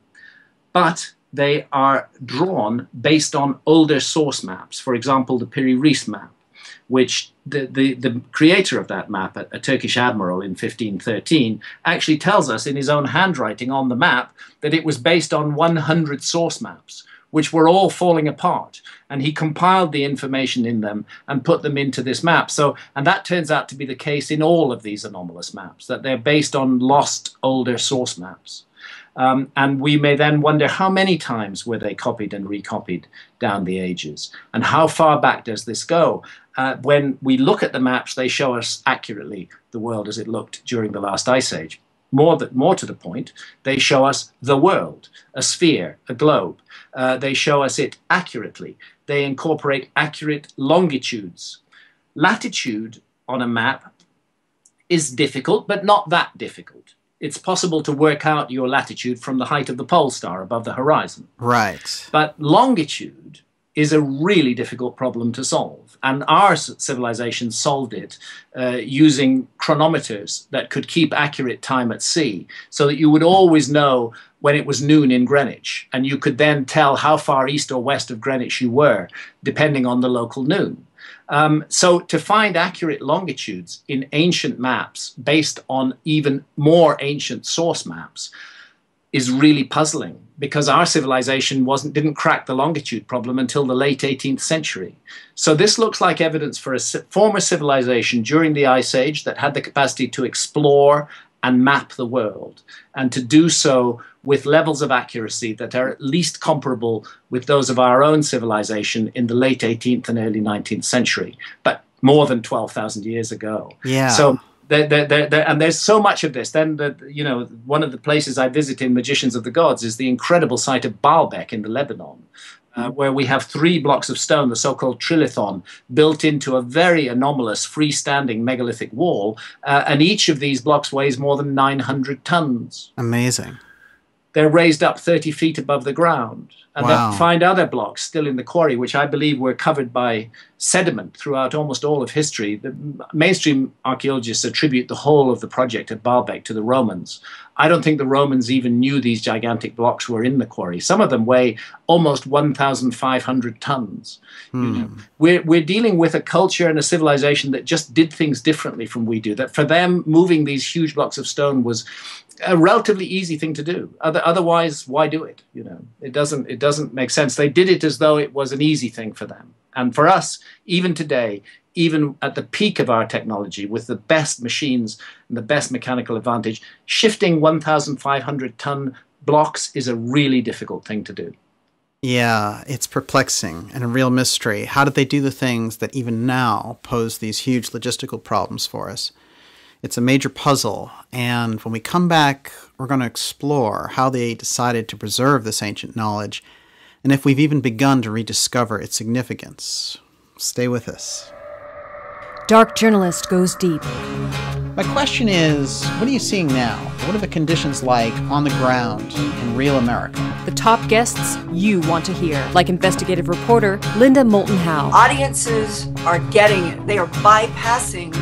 but they are drawn based on older source maps. For example, the Piri-Reis map, which the creator of that map, a Turkish admiral in 1513, actually tells us in his own handwriting on the map that it was based on 100 source maps, which were all falling apart. And he compiled the information in them and put them into this map. And that turns out to be the case in all of these anomalous maps, that they're based on lost older source maps. And we may then wonder how many times were they copied and recopied down the ages, and how far back does this go? When we look at the maps, they show us accurately the world as it looked during the last ice age. More to the point, they show us the world, a sphere, a globe. They show us it accurately. They incorporate accurate longitudes. Latitude on a map is difficult, but not that difficult. It's possible to work out your latitude from the height of the pole star above the horizon. Right. But longitude is a really difficult problem to solve. And our civilization solved it using chronometers that could keep accurate time at sea, so that you would always know when it was noon in Greenwich, and you could then tell how far east or west of Greenwich you were, depending on the local noon. So to find accurate longitudes in ancient maps based on even more ancient source maps is really puzzling, because our civilization didn't crack the longitude problem until the late 18th century. So this looks like evidence for a former civilization during the Ice Age that had the capacity to explore and map the world, and to do so with levels of accuracy that are at least comparable with those of our own civilization in the late 18th and early 19th century, but more than 12,000 years ago. Yeah. So and there's so much of this. Then, one of the places I visit in Magicians of the Gods is the incredible site of Baalbek in the Lebanon, where we have 3 blocks of stone, the so-called trilithon, built into a very anomalous freestanding megalithic wall, and each of these blocks weighs more than 900 tons. Amazing. They're raised up 30 feet above the ground. And Wow. they'll find other blocks still in the quarry, which I believe were covered by sediment throughout almost all of history. The mainstream archaeologists attribute the whole of the project at Baalbek to the Romans. I don't think the Romans even knew these gigantic blocks were in the quarry. Some of them weigh almost 1,500 tons. You know, we're dealing with a culture and a civilization that just did things differently from we do. That for them, moving these huge blocks of stone was a relatively easy thing to do. Otherwise, why do it? You know, it doesn't make sense. They did it as though it was an easy thing for them. And for us, even today, even at the peak of our technology, with the best machines and the best mechanical advantage, shifting 1,500-ton blocks is a really difficult thing to do. Yeah, it's perplexing and a real mystery. How did they do the things that even now pose these huge logistical problems for us? It's a major puzzle, and when we come back, we're going to explore how they decided to preserve this ancient knowledge, and if we've even begun to rediscover its significance. Stay with us. Dark Journalist goes deep. My question is, what are you seeing now? What are the conditions like on the ground in real America? The top guests you want to hear, like investigative reporter Linda Moulton Howe. Audiences are getting it. They are bypassing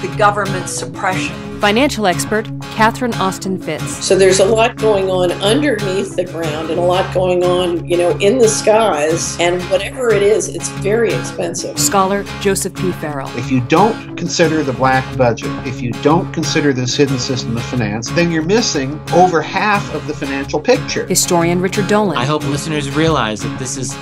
the government's suppression. Financial expert Catherine Austin Fitz. So there's a lot going on underneath the ground and a lot going on, you know, in the skies. And whatever it is, it's very expensive. Scholar Joseph P. Farrell. If you don't consider the black budget, if you don't consider this hidden system of finance, then you're missing over half of the financial picture. Historian Richard Dolan. I hope listeners realize that this is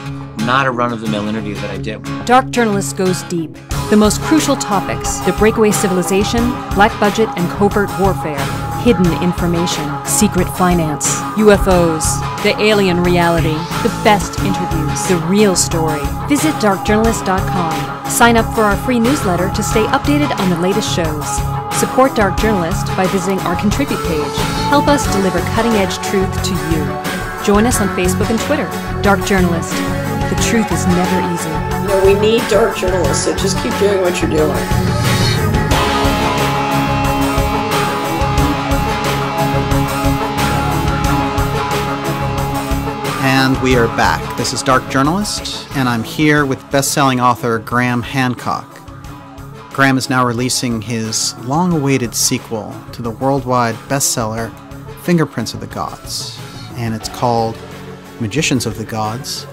not a run-of-the-mill interview that I did. Dark Journalist goes deep. The most crucial topics: the breakaway civilization, black budget and covert warfare, hidden information, secret finance, UFOs, the alien reality, the best interviews, the real story. Visit darkjournalist.com. Sign up for our free newsletter to stay updated on the latest shows. Support Dark Journalist by visiting our Contribute page. Help us deliver cutting-edge truth to you. Join us on Facebook and Twitter. Dark Journalist. The truth is never easy. You know, we need dark journalists, so just keep doing what you're doing. And we are back. This is Dark Journalist, and I'm here with best-selling author Graham Hancock. Graham is now releasing his long-awaited sequel to the worldwide bestseller Fingerprints of the Gods, and it's called Magicians of the Gods.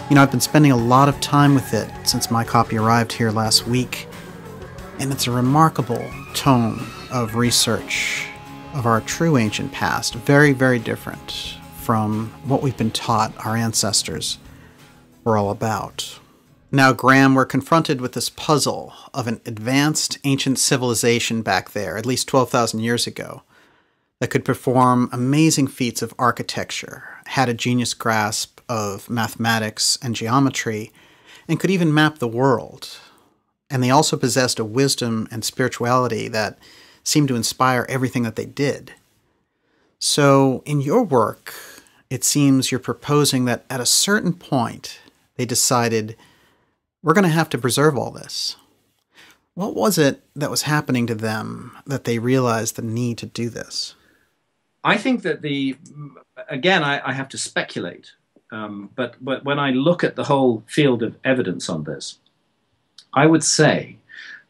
You know, I've been spending a lot of time with it since my copy arrived here last week, and it's a remarkable tome of research of our true ancient past, very, very different from what we've been taught our ancestors were all about. Now, Graham, we're confronted with this puzzle of an advanced ancient civilization back there, at least 12,000 years ago, that could perform amazing feats of architecture, had a genius grasp of mathematics and geometry, and could even map the world. And they also possessed a wisdom and spirituality that seemed to inspire everything that they did. So, in your work, it seems you're proposing that at a certain point, they decided, we're going to have to preserve all this. What was it that was happening to them that they realized the need to do this? I think that again, I have to speculate, but when I look at the whole field of evidence on this, I would say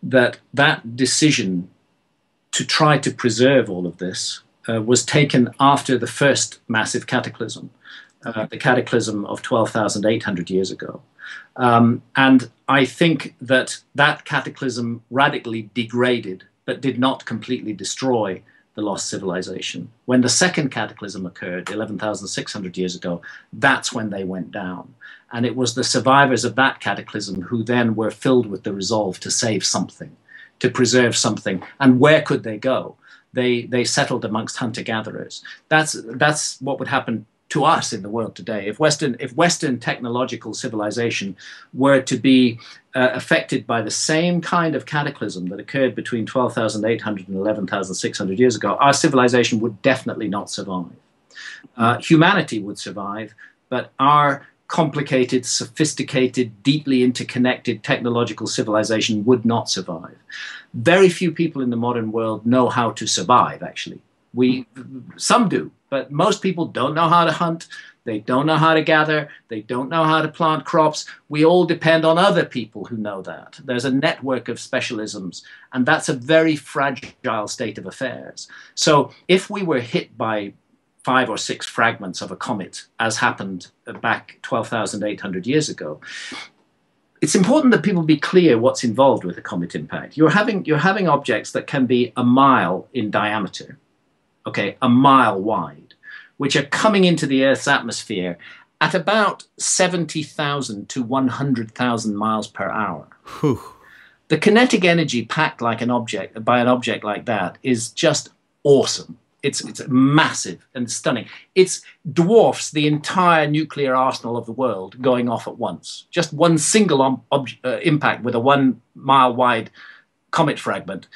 that that decision to try to preserve all of this was taken after the first massive cataclysm, the cataclysm of 12,800 years ago. And I think that that cataclysm radically degraded, but did not completely destroy the lost civilization. When the second cataclysm occurred 11,600 years ago, that's when they went down. And it was the survivors of that cataclysm who then were filled with the resolve to save something, to preserve something. And where could they go? They settled amongst hunter-gatherers. That's what would happen to us in the world today. If Western technological civilization were to be affected by the same kind of cataclysm that occurred between 12,800 and 11,600 years ago, our civilization would definitely not survive. Humanity would survive, but our complicated, sophisticated, deeply interconnected technological civilization would not survive. Very few people in the modern world know how to survive, actually. Some do, but most people don't know how to hunt. They don't know how to gather. They don't know how to plant crops. We all depend on other people who know that. There's a network of specialisms, and that's a very fragile state of affairs. So if we were hit by 5 or 6 fragments of a comet, as happened back 12,800 years ago, it's important that people be clear what's involved with a comet impact. You're having objects that can be a mile in diameter, okay, a mile wide, which are coming into the Earth's atmosphere at about 70,000 to 100,000 miles per hour. Whew. The kinetic energy packed like an object by an object like that is just awesome. It's massive and stunning. It dwarfs the entire nuclear arsenal of the world going off at once. Just one single impact with a 1 mile wide comet fragment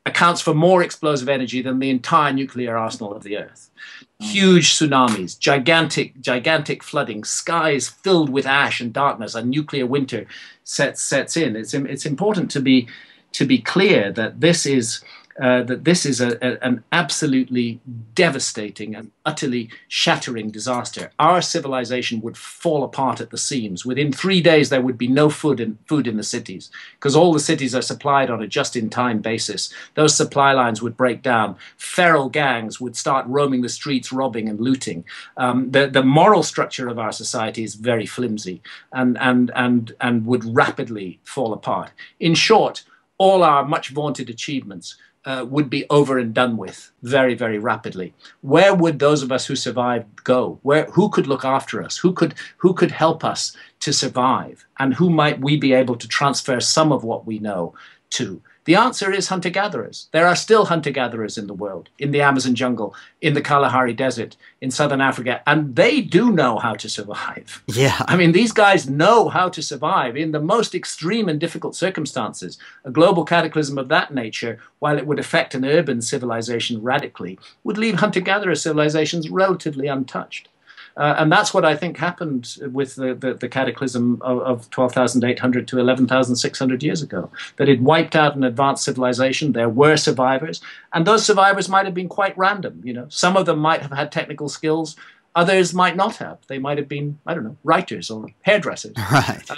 accounts for more explosive energy than the entire nuclear arsenal of the Earth. Huge tsunamis, gigantic flooding, skies filled with ash and darkness, a nuclear winter sets in. It's important to be clear that this is an absolutely devastating and utterly shattering disaster. Our civilization would fall apart at the seams. Within 3 days, there would be no food in the cities, because all the cities are supplied on a just-in-time basis. Those supply lines would break down. Feral gangs would start roaming the streets, robbing and looting. The moral structure of our society is very flimsy and would rapidly fall apart. In short, all our much vaunted achievements would be over and done with very, very rapidly. Where would those of us who survived go? Who could look after us? Who could help us to survive? And who might we be able to transfer some of what we know to? The answer is hunter-gatherers. There are still hunter-gatherers in the world, in the Amazon jungle, in the Kalahari Desert, in southern Africa, and they do know how to survive. Yeah. I mean, these guys know how to survive in the most extreme and difficult circumstances. A global cataclysm of that nature, while it would affect an urban civilization radically, would leave hunter-gatherer civilizations relatively untouched. And that's what I think happened with the cataclysm of 12,800 to 11,600 years ago, that it wiped out an advanced civilization. There were survivors, and those survivors might have been quite random. You know, some of them might have had technical skills, others might not have. They might have been, I don't know, writers or hairdressers. Right.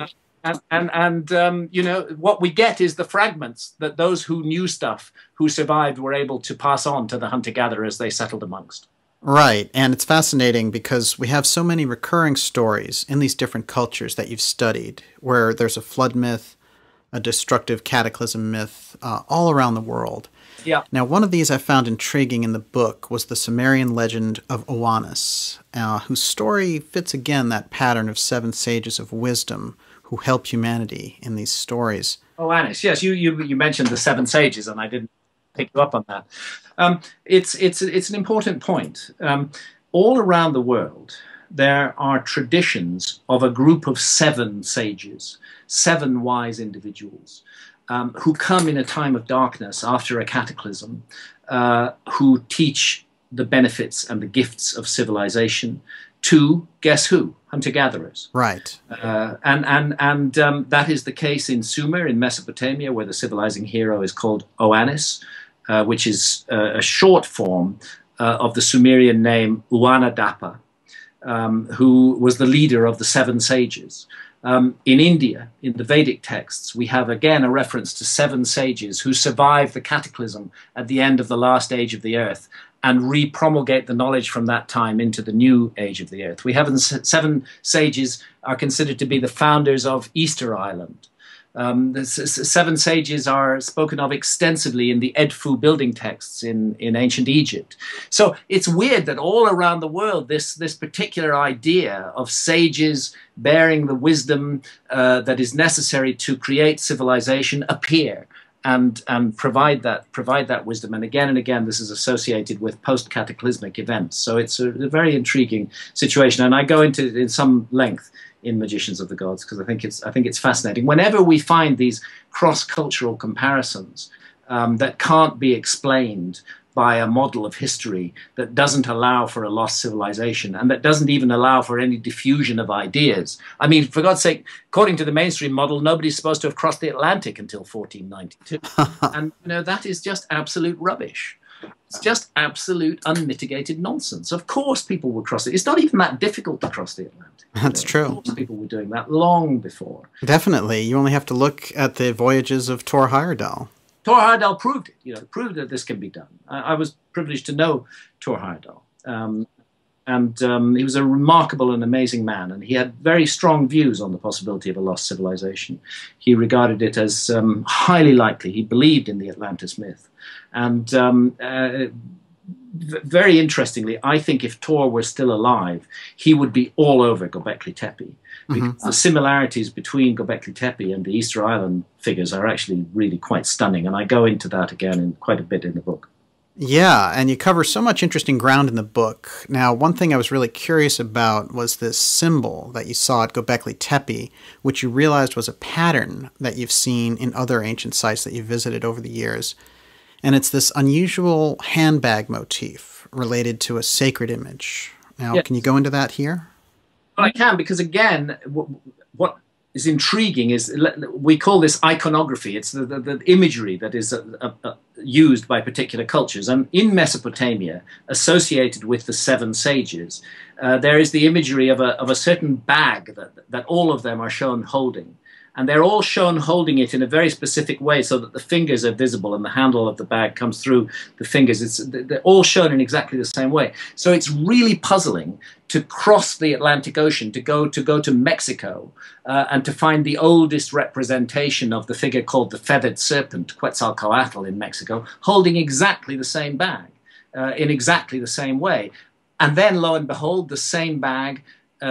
You know, what we get is the fragments that those who knew stuff, who survived, were able to pass on to the hunter-gatherers they settled amongst. Right, and it's fascinating because we have so many recurring stories in these different cultures that you've studied, where there's a flood myth, a destructive cataclysm myth, all around the world. Yeah. Now, one of these I found intriguing in the book was the Sumerian legend of Oannes, whose story fits again that pattern of 7 sages of wisdom who help humanity in these stories. Oannes, yes, you mentioned the 7 sages, and I didn't pick you up on that. It's an important point. All around the world, there are traditions of a group of 7 sages, 7 wise individuals, who come in a time of darkness after a cataclysm, who teach the benefits and the gifts of civilization to, guess who? Hunter-gatherers. Right. That is the case in Sumer in Mesopotamia, where the civilizing hero is called Oannes, which is a short form of the Sumerian name Uanadapa, who was the leader of the 7 sages. In India, in the Vedic texts, we have again a reference to 7 sages who survived the cataclysm at the end of the last age of the earth and re-promulgate the knowledge from that time into the new age of the earth. We have 7 sages are considered to be the founders of Easter Island. The 7 sages are spoken of extensively in the Edfu building texts in ancient Egypt. So it's weird that all around the world, this particular idea of sages bearing the wisdom that is necessary to create civilization appear and provide that wisdom. And again, this is associated with post-cataclysmic events. So it's a very intriguing situation. And I go into it in some length in Magicians of the Gods, because I think it's fascinating. Whenever we find these cross-cultural comparisons that can't be explained by a model of history that doesn't allow for a lost civilization and that doesn't even allow for any diffusion of ideas. I mean, for God's sake, according to the mainstream model, nobody's supposed to have crossed the Atlantic until 1492. And that is just absolute rubbish. It's just absolute unmitigated nonsense. Of course people would cross it. It's not even that difficult to cross the Atlantic. That's true. Of course people were doing that long before. Definitely. You only have to look at the voyages of Thor Heyerdahl. Thor Heyerdahl proved it, proved that this can be done. I was privileged to know Thor Heyerdahl. He was a remarkable and amazing man, and he had very strong views on the possibility of a lost civilization. He regarded it as highly likely. He believed in the Atlantis myth. And very interestingly, I think if Thor were still alive, he would be all over Göbekli Tepe. Because the similarities between Göbekli Tepe and the Easter Island figures are actually really quite stunning. And I go into that again in quite a bit in the book. Yeah, and you cover so much interesting ground in the book. Now, one thing I was really curious about was this symbol that you saw at Göbekli Tepe, which you realized was a pattern that you've seen in other ancient sites that you've visited over the years. And it's this unusual handbag motif related to a sacred image. Now, Yes. Can you go into that here? Well, I can, because again, what is intriguing is we call this iconography. It's the imagery that is used by particular cultures. And in Mesopotamia, associated with the seven sages, there is the imagery of a certain bag that all of them are shown holding. And they're all shown holding it in a very specific way so that the fingers are visible and the handle of the bag comes through the fingers. They're all shown in exactly the same way. So it's really puzzling to cross the Atlantic Ocean, to go to Mexico, and to find the oldest representation of the figure called the feathered serpent, Quetzalcoatl in Mexico, holding exactly the same bag, in exactly the same way. And then, lo and behold, the same bag,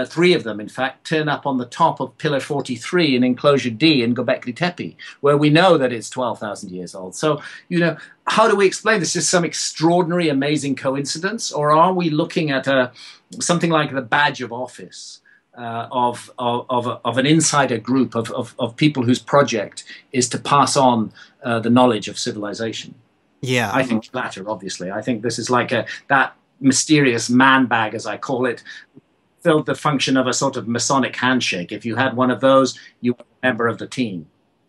three of them, in fact, turn up on the top of Pillar 43 in Enclosure D in Göbekli Tepe, where we know that it's 12,000 years old. So, how do we explain this? Is some extraordinary, amazing coincidence? Or are we looking at something like the badge of office of an insider group of people whose project is to pass on the knowledge of civilization? Yeah. I think the latter, obviously. I think this is like that mysterious man bag, as I call it, filled the function of a sort of Masonic handshake. If you had one of those, you were a member of the team.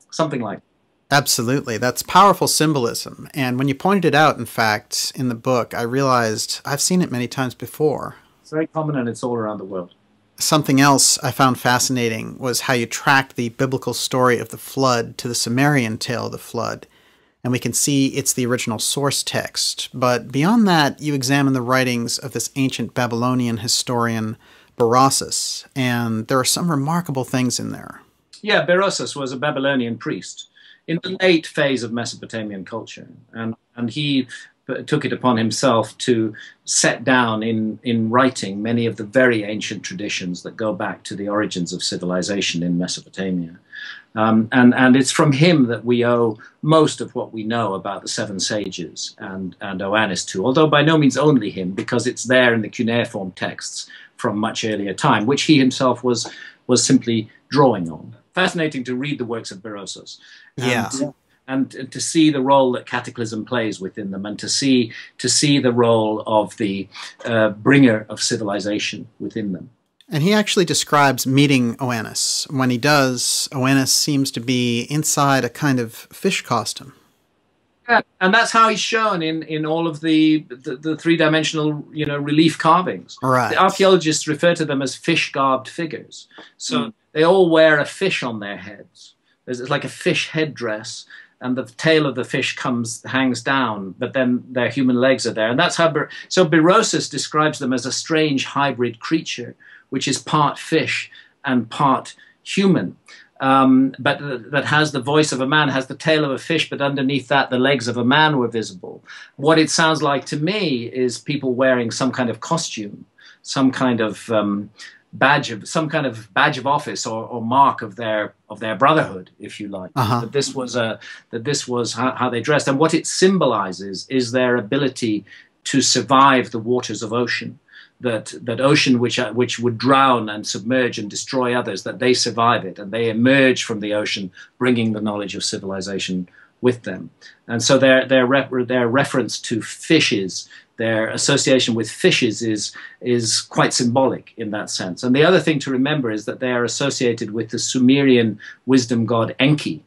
Something like that. Absolutely. That's powerful symbolism. And when you pointed it out, in fact, in the book, I realized I've seen it many times before. It's very common and it's all around the world. Something else I found fascinating was how you tracked the biblical story of the flood to the Sumerian tale of the flood. And we can see it's the original source text. But beyond that, you examine the writings of this ancient Babylonian historian, Berossus, and there are some remarkable things in there. Yeah, Berossus was a Babylonian priest in the late phase of Mesopotamian culture, and he took it upon himself to set down in writing many of the very ancient traditions that go back to the origins of civilization in Mesopotamia. And it's from him that we owe most of what we know about the seven sages and Oannes too, although by no means only him, because it's there in the cuneiform texts from much earlier time, which he himself was simply drawing on. Fascinating to read the works of Berossus. And to see the role that Cataclysm plays within them, and to see the role of the bringer of civilization within them. And he actually describes meeting Oannes. When he does, Oannes seems to be inside a kind of fish costume. Yeah, and that's how he's shown in all of the three-dimensional relief carvings. Right. The archaeologists refer to them as fish-garbed figures. So they all wear a fish on their heads. It's like a fish headdress, and the tail of the fish hangs down, but then their human legs are there. And that's how so Berossus describes them as a strange hybrid creature, which is part fish and part human. But that has the voice of a man, has the tail of a fish, but underneath that the legs of a man were visible. What it sounds like to me is people wearing some kind of costume, some kind of badge of office or mark of their brotherhood, if you like. That this was how they dressed, and what it symbolizes is their ability to survive the waters of ocean. That ocean which would drown and submerge and destroy others, that they survive it and they emerge from the ocean, bringing the knowledge of civilization with them. And so their reference to fishes, their association with fishes is quite symbolic in that sense. And the other thing to remember is that they are associated with the Sumerian wisdom god Enki.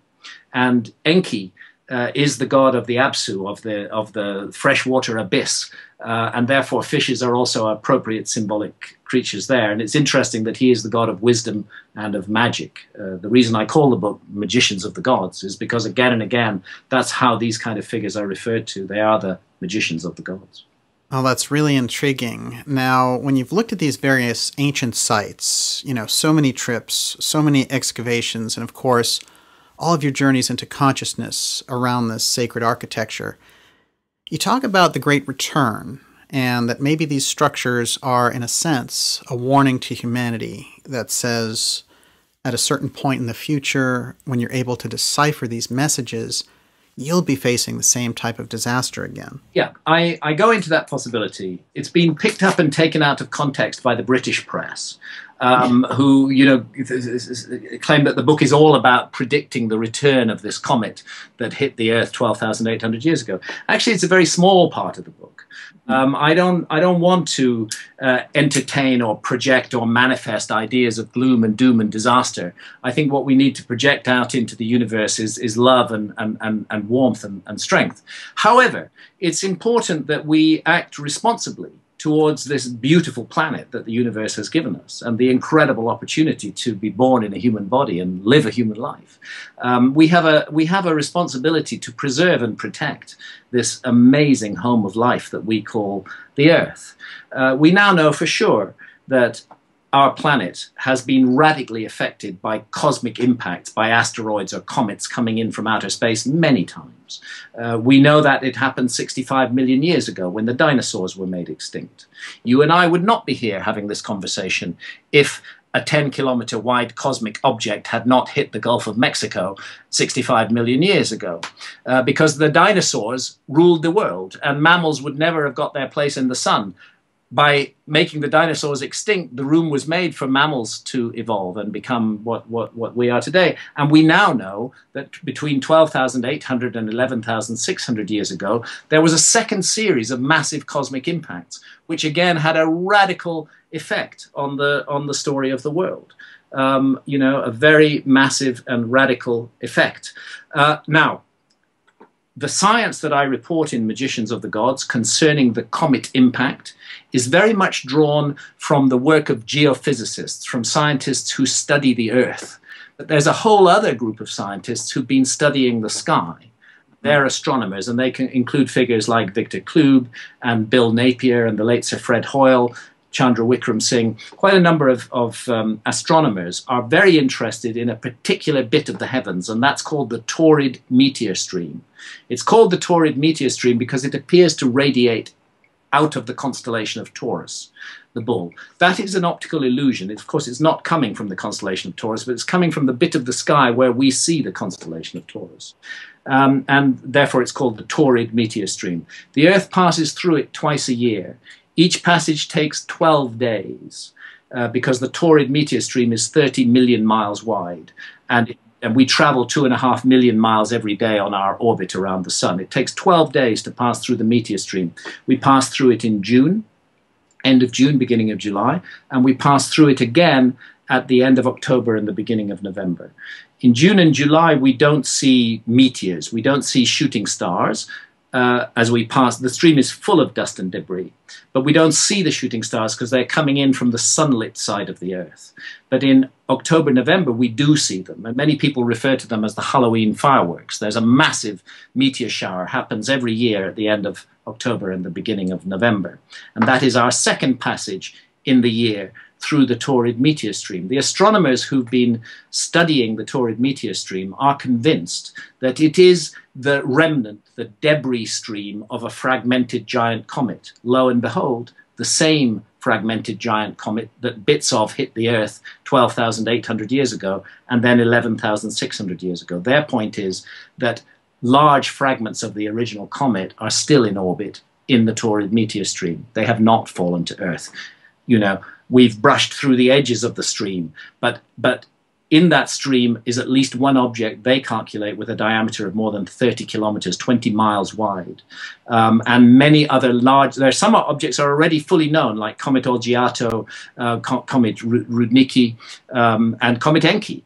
And Enki is the god of the Absu, of the freshwater abyss, and therefore fishes are also appropriate symbolic creatures there. And it's interesting that he is the god of wisdom and of magic. The reason I call the book Magicians of the Gods is because again and again, that's how these kind of figures are referred to. They are the magicians of the gods. Oh, that's really intriguing. Now, when you've looked at these various ancient sites, you know, so many trips, so many excavations, and of course, all of your journeys into consciousness around this sacred architecture, you talk about the Great Return, and that maybe these structures are, in a sense, a warning to humanity that says, at a certain point in the future, when you're able to decipher these messages, you'll be facing the same type of disaster again. Yeah, I go into that possibility. It's been picked up and taken out of context by the British press, who, you know, claim that the book is all about predicting the return of this comet that hit the Earth 12,800 years ago. Actually, it's a very small part of the book. I don't want to entertain or project or manifest ideas of gloom and doom and disaster. I think what we need to project out into the universe is love and warmth and strength. However, it's important that we act responsibly towards this beautiful planet that the universe has given us and the incredible opportunity to be born in a human body and live a human life. We have a responsibility to preserve and protect this amazing home of life that we call the Earth. We now know for sure that our planet has been radically affected by cosmic impacts, by asteroids or comets coming in from outer space many times. We know that it happened 65 million years ago when the dinosaurs were made extinct. You and I would not be here having this conversation if a 10-kilometer wide cosmic object had not hit the Gulf of Mexico 65 million years ago, because the dinosaurs ruled the world and mammals would never have got their place in the sun. By making the dinosaurs extinct, the room was made for mammals to evolve and become what we are today. And we now know that between 12,800 and 11,600 years ago, there was a second series of massive cosmic impacts, which again had a radical effect on the story of the world. You know, a very massive and radical effect. Now, the science that I report in Magicians of the Gods concerning the comet impact is very much drawn from the work of geophysicists, from scientists who study the Earth. But there's a whole other group of scientists who've been studying the sky. They're astronomers, and they can include figures like Victor Klube and Bill Napier and the late Sir Fred Hoyle, Chandra Wickram Singh. Quite a number of astronomers are very interested in a particular bit of the heavens, and that's called the Taurid meteor stream. It's called the Taurid meteor stream because it appears to radiate out of the constellation of Taurus, the bull. That is an optical illusion. Of course, it's not coming from the constellation of Taurus, but it's coming from the bit of the sky where we see the constellation of Taurus. And therefore, it's called the Taurid meteor stream. The Earth passes through it twice a year. Each passage takes 12 days because the Taurid meteor stream is 30 million miles wide. And we travel 2.5 million miles every day on our orbit around the sun. It takes 12 days to pass through the meteor stream. We pass through it in June, end of June, beginning of July, and we pass through it again at the end of October and the beginning of November. In June and July, we don't see meteors. We don't see shooting stars. As we pass, the stream is full of dust and debris, but we don't see the shooting stars because they're coming in from the sunlit side of the Earth. But in October, November, we do see them, and many people refer to them as the Halloween fireworks. There's a massive meteor shower, happens every year at the end of October and the beginning of November, and that is our second passage in the year through the Taurid meteor stream. The astronomers who've been studying the Taurid meteor stream are convinced that it is the remnant, the debris stream of a fragmented giant comet. Lo and behold, the same fragmented giant comet that bits of hit the Earth 12,800 years ago and then 11,600 years ago. Their point is that large fragments of the original comet are still in orbit in the Taurid meteor stream. They have not fallen to Earth. You know, we've brushed through the edges of the stream, but in that stream is at least one object they calculate with a diameter of more than 30 kilometers, 20 miles wide. And many other large, there are some objects are already fully known, like Comet Olgiato, Comet Rudnicki, and Comet Encke.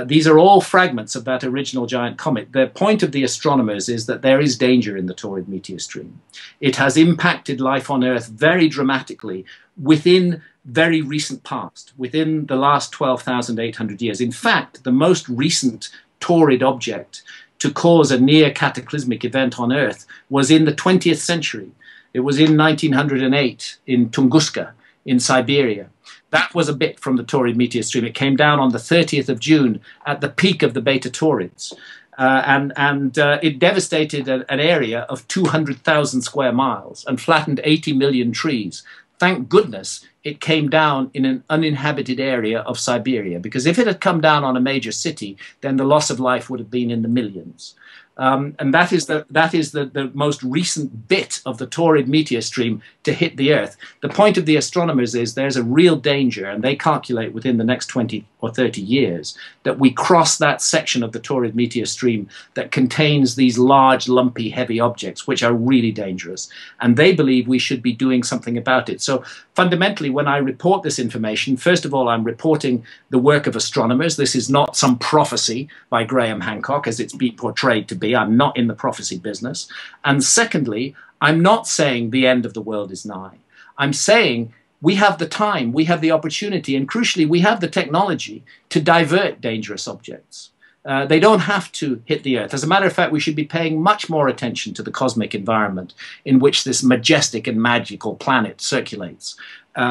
These are all fragments of that original giant comet. The point of the astronomers is that there is danger in the Taurid meteor stream. It has impacted life on Earth very dramatically within very recent past, within the last 12,800 years. In fact, the most recent Taurid object to cause a near cataclysmic event on Earth was in the 20th century. It was in 1908 in Tunguska in Siberia. That was a bit from the Taurid meteor stream. It came down on the 30th of June at the peak of the Beta Taurids. It devastated an area of 200,000 square miles and flattened 80 million trees. Thank goodness it came down in an uninhabited area of Siberia, because if it had come down on a major city, then the loss of life would have been in the millions. And that is the most recent bit of the Taurid meteor stream to hit the Earth. The point of the astronomers is there's a real danger, and they calculate within the next 20 or 30 years, that we cross that section of the Taurid meteor stream that contains these large, lumpy, heavy objects, which are really dangerous. And they believe we should be doing something about it. So fundamentally, when I report this information, first of all, I'm reporting the work of astronomers. This is not some prophecy by Graham Hancock, as it's been portrayed to be. I'm not in the prophecy business. And secondly, I'm not saying the end of the world is nigh. I'm saying we have the time, we have the opportunity, and crucially, we have the technology to divert dangerous objects. They don't have to hit the Earth. As a matter of fact, we should be paying much more attention to the cosmic environment in which this majestic and magical planet circulates,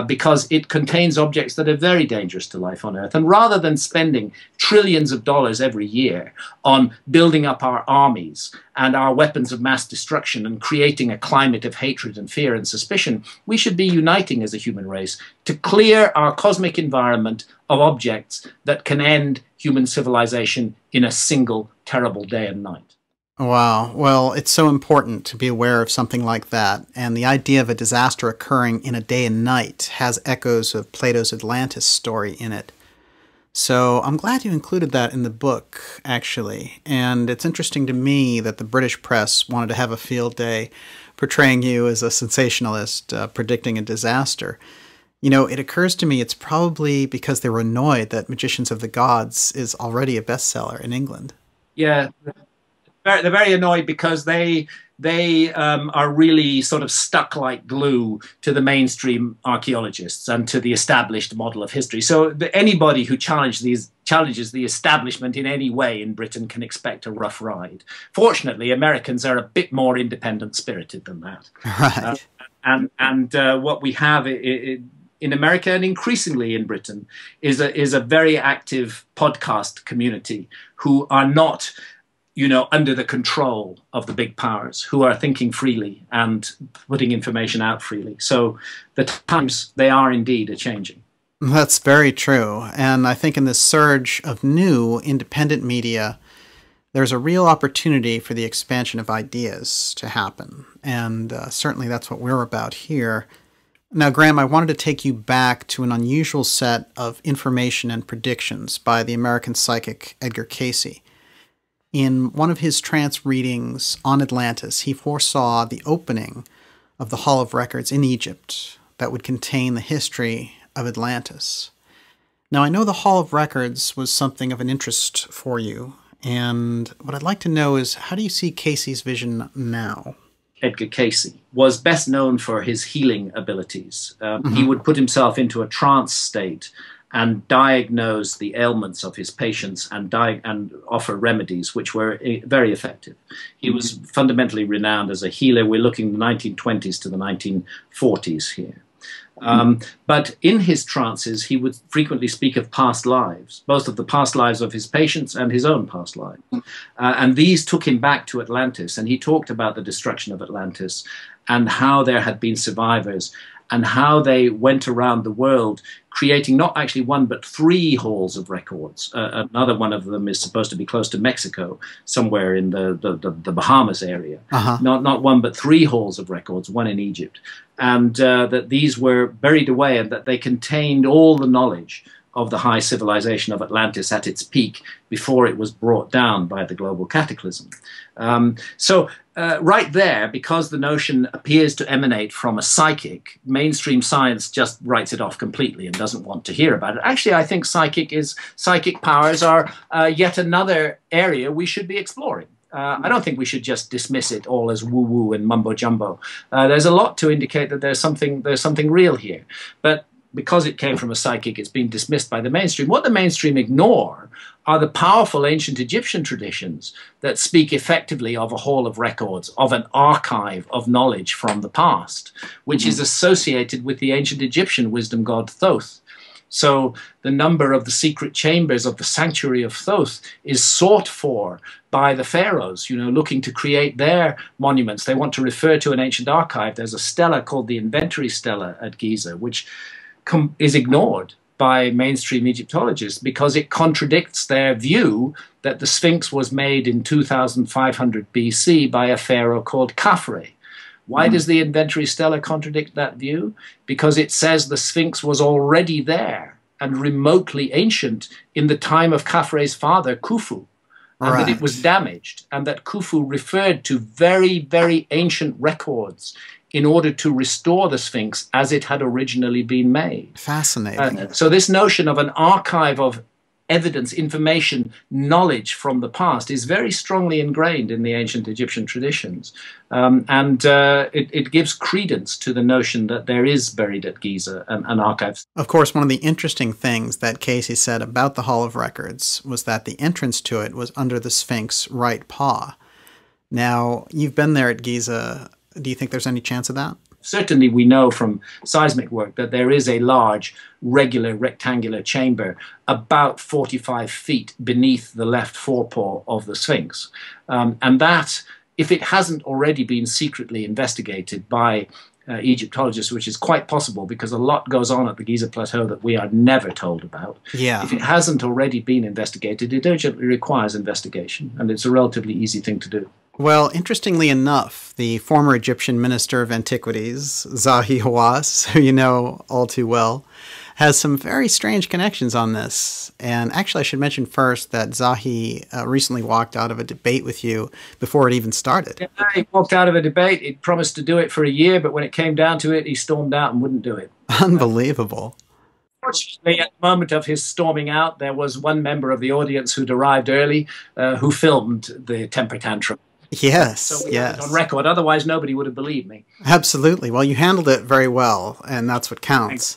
because it contains objects that are very dangerous to life on Earth. And rather than spending trillions of dollars every year on building up our armies and our weapons of mass destruction and creating a climate of hatred and fear and suspicion, we should be uniting as a human race to clear our cosmic environment of objects that can end human civilization in a single terrible day and night. Wow. Well, it's so important to be aware of something like that. And the idea of a disaster occurring in a day and night has echoes of Plato's Atlantis story in it. So I'm glad you included that in the book, actually. And it's interesting to me that the British press wanted to have a field day portraying you as a sensationalist predicting a disaster. You know, it occurs to me it's probably because they were annoyed that Magicians of the Gods is already a bestseller in England. Yeah. They're very annoyed because they are really sort of stuck like glue to the mainstream archaeologists and to the established model of history. So anybody who challenges the establishment in any way in Britain can expect a rough ride. Fortunately, Americans are a bit more independent spirited than that. Right. What we have in America and increasingly in Britain is a very active podcast community who are not, you know, under the control of the big powers, who are thinking freely and putting information out freely. So the times, they are indeed a-changing. That's very true. And I think in this surge of new independent media, there's a real opportunity for the expansion of ideas to happen. And certainly that's what we're about here. Now, Graham, I wanted to take you back to an unusual set of information and predictions by the American psychic Edgar Cayce. In one of his trance readings on Atlantis, he foresaw the opening of the Hall of Records in Egypt that would contain the history of Atlantis. Now, I know the Hall of Records was something of an interest for you, and what I'd like to know is, how do you see Cayce's vision now? Edgar Cayce was best known for his healing abilities. He would put himself into a trance state and diagnose the ailments of his patients and offer remedies which were very effective. He was fundamentally renowned as a healer. We're looking the 1920s to the 1940s here. But in his trances, he would frequently speak of past lives, both of the past lives of his patients and his own past life. And these took him back to Atlantis, and he talked about the destruction of Atlantis and how there had been survivors and how they went around the world creating not actually one but 3 halls of records. Another one of them is supposed to be close to Mexico, somewhere in the Bahamas area. Not one but 3 halls of records, one in Egypt. And that these were buried away and that they contained all the knowledge of the high civilization of Atlantis at its peak before it was brought down by the global cataclysm. Right there, because the notion appears to emanate from a psychic, mainstream science just writes it off completely and doesn't want to hear about it. Actually, I think psychic powers are yet another area we should be exploring. I don't think we should just dismiss it all as woo-woo and mumbo-jumbo. There's a lot to indicate that there's something real here. But because it came from a psychic, it's been dismissed by the mainstream. What the mainstream ignore are the powerful ancient Egyptian traditions that speak effectively of a hall of records, of an archive of knowledge from the past, which is associated with the ancient Egyptian wisdom god Thoth. So the number of the secret chambers of the sanctuary of Thoth is sought for by the pharaohs, looking to create their monuments. They want to refer to an ancient archive. There's a stela called the Inventory Stela at Giza, which is ignored by mainstream Egyptologists because it contradicts their view that the Sphinx was made in 2500 BC by a pharaoh called Khafre. Why does the Inventory Stela contradict that view? Because it says the Sphinx was already there and remotely ancient in the time of Khafre's father, Khufu, and that it was damaged, and that Khufu referred to very, very ancient records in order to restore the Sphinx as it had originally been made. Fascinating. So this notion of an archive of evidence, information, knowledge from the past is very strongly ingrained in the ancient Egyptian traditions. It gives credence to the notion that there is buried at Giza an archive. Of course, one of the interesting things that Casey said about the Hall of Records was that the entrance to it was under the Sphinx's right paw. Now, you've been there at Giza. Do you think there's any chance of that? Certainly we know from seismic work that there is a large, regular, rectangular chamber about 45 feet beneath the left forepaw of the Sphinx. And that, if it hasn't already been secretly investigated by Egyptologists, which is quite possible because a lot goes on at the Giza Plateau that we are never told about. Yeah. If it hasn't already been investigated, it urgently requires investigation, and it's a relatively easy thing to do. Well, interestingly enough, the former Egyptian Minister of Antiquities, Zahi Hawass, who you know all too well, has some very strange connections on this. And actually, I should mention first that Zahi recently walked out of a debate with you before it even started. Yeah, he walked out of a debate. He promised to do it for a year, but when it came down to it, he stormed out and wouldn't do it. Unbelievable. Fortunately, at the moment of his storming out, there was one member of the audience who'd arrived early who filmed the temper tantrum. Yes, so we yes. had it on record. Otherwise, nobody would have believed me. Absolutely. Well, you handled it very well, and that's what counts.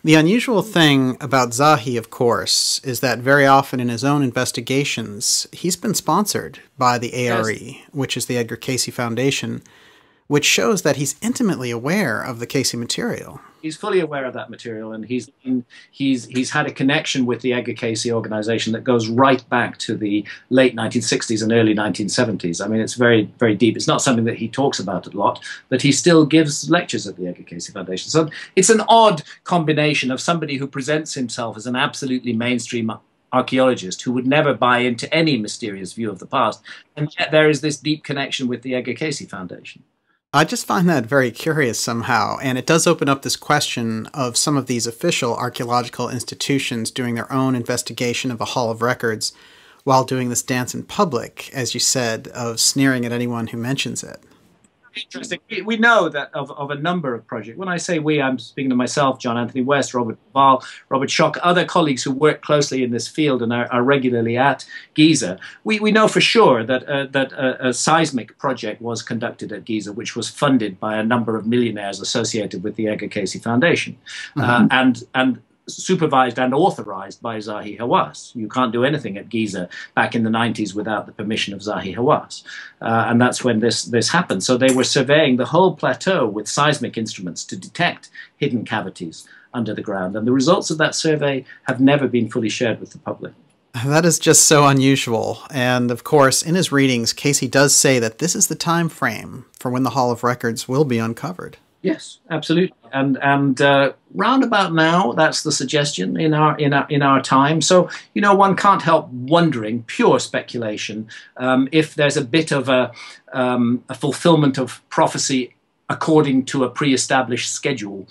The unusual thing about Zahi, of course, is that very often in his own investigations, he's been sponsored by the ARE, yes, which is the Edgar Cayce Foundation, which shows that he's intimately aware of the Cayce material. He's fully aware of that material, and he's had a connection with the Edgar Cayce organization that goes right back to the late 1960s and early 1970s. I mean, it's very, very deep. It's not something that he talks about a lot, but he still gives lectures at the Edgar Cayce Foundation. So it's an odd combination of somebody who presents himself as an absolutely mainstream archaeologist who would never buy into any mysterious view of the past, and yet there is this deep connection with the Edgar Cayce Foundation. I just find that very curious somehow, and it does open up this question of some of these official archaeological institutions doing their own investigation of a Hall of Records while doing this dance in public, as you said, of sneering at anyone who mentions it. Interesting. We know that of a number of projects. When I say we, I'm speaking to myself, John Anthony West, Robert Val, Robert Schock, other colleagues who work closely in this field and are regularly at Giza. We know for sure that a seismic project was conducted at Giza, which was funded by a number of millionaires associated with the Edgar Cayce Foundation, and supervised and authorized by Zahi Hawass. You can't do anything at Giza back in the 90s without the permission of Zahi Hawass. And that's when this happened. So they were surveying the whole plateau with seismic instruments to detect hidden cavities under the ground. And the results of that survey have never been fully shared with the public. That is just so unusual. And of course, in his readings, Cayce does say that this is the time frame for when the Hall of Records will be uncovered. Yes, absolutely, and round about now, that's the suggestion in our time. So one can't help wondering, pure speculation, if there's a bit of a fulfillment of prophecy according to a pre-established schedule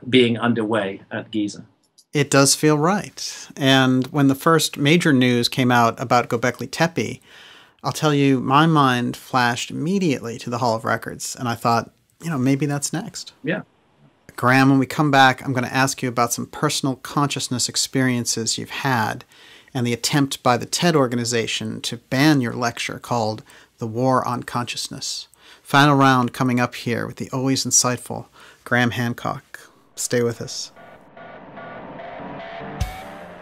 being underway at Giza. It does feel right. And when the first major news came out about Göbekli Tepe, I'll tell you, my mind flashed immediately to the Hall of Records, and I thought, maybe that's next. Yeah. Graham, when we come back, I'm going to ask you about some personal consciousness experiences you've had and the attempt by the TED organization to ban your lecture called The War on Consciousness. Final round coming up here with the always insightful Graham Hancock. Stay with us.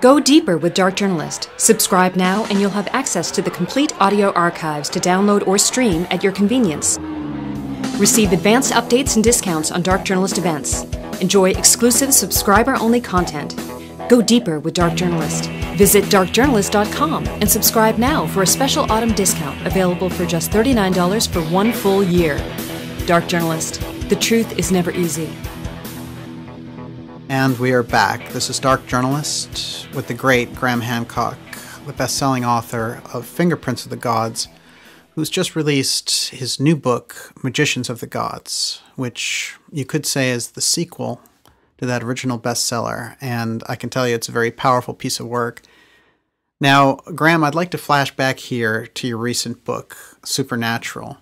Go deeper with Dark Journalist. Subscribe now and you'll have access to the complete audio archives to download or stream at your convenience. Receive advanced updates and discounts on Dark Journalist events. Enjoy exclusive subscriber-only content. Go deeper with Dark Journalist. Visit darkjournalist.com and subscribe now for a special autumn discount available for just $39 for 1 full year. Dark Journalist. The truth is never easy. And we are back. This is Dark Journalist with the great Graham Hancock, the best-selling author of Fingerprints of the Gods, who's just released his new book, Magicians of the Gods, which you could say is the sequel to that original bestseller. And I can tell you it's a very powerful piece of work. Now, Graham, I'd like to flash back here to your recent book, Supernatural,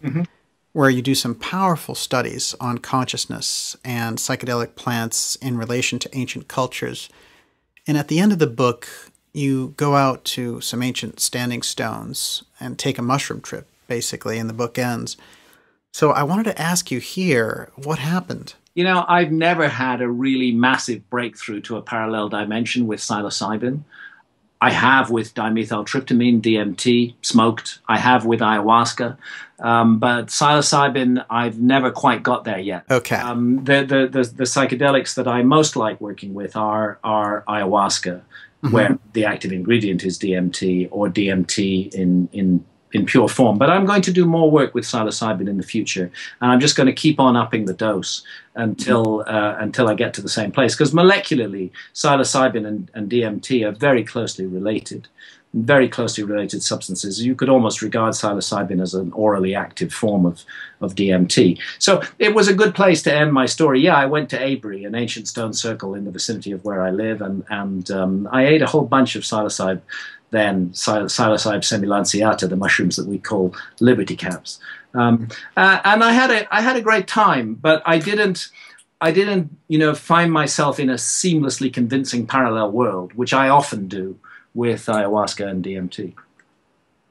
where you do some powerful studies on consciousness and psychedelic plants in relation to ancient cultures. And at the end of the book, you go out to some ancient standing stones and take a mushroom trip, basically, and the book ends. So I wanted to ask you here, what happened? I've never had a really massive breakthrough to a parallel dimension with psilocybin. I have with dimethyltryptamine, DMT, smoked. I have with ayahuasca. But psilocybin, I've never quite got there yet. Okay. The psychedelics that I most like working with are ayahuasca, where the active ingredient is DMT, or DMT in pure form. But I'm going to do more work with psilocybin in the future, and I'm just going to keep on upping the dose until I get to the same place. Because molecularly, psilocybin and DMT are very closely related substances. You could almost regard psilocybin as an orally active form of DMT. So it was a good place to end my story. Yeah, I went to Avery, an ancient stone circle in the vicinity of where I live, and I ate a whole bunch of psilocybe. Then psilocybe semilanceata, the mushrooms that we call liberty caps, and I had a great time. But I didn't find myself in a seamlessly convincing parallel world, which I often do with ayahuasca and DMT.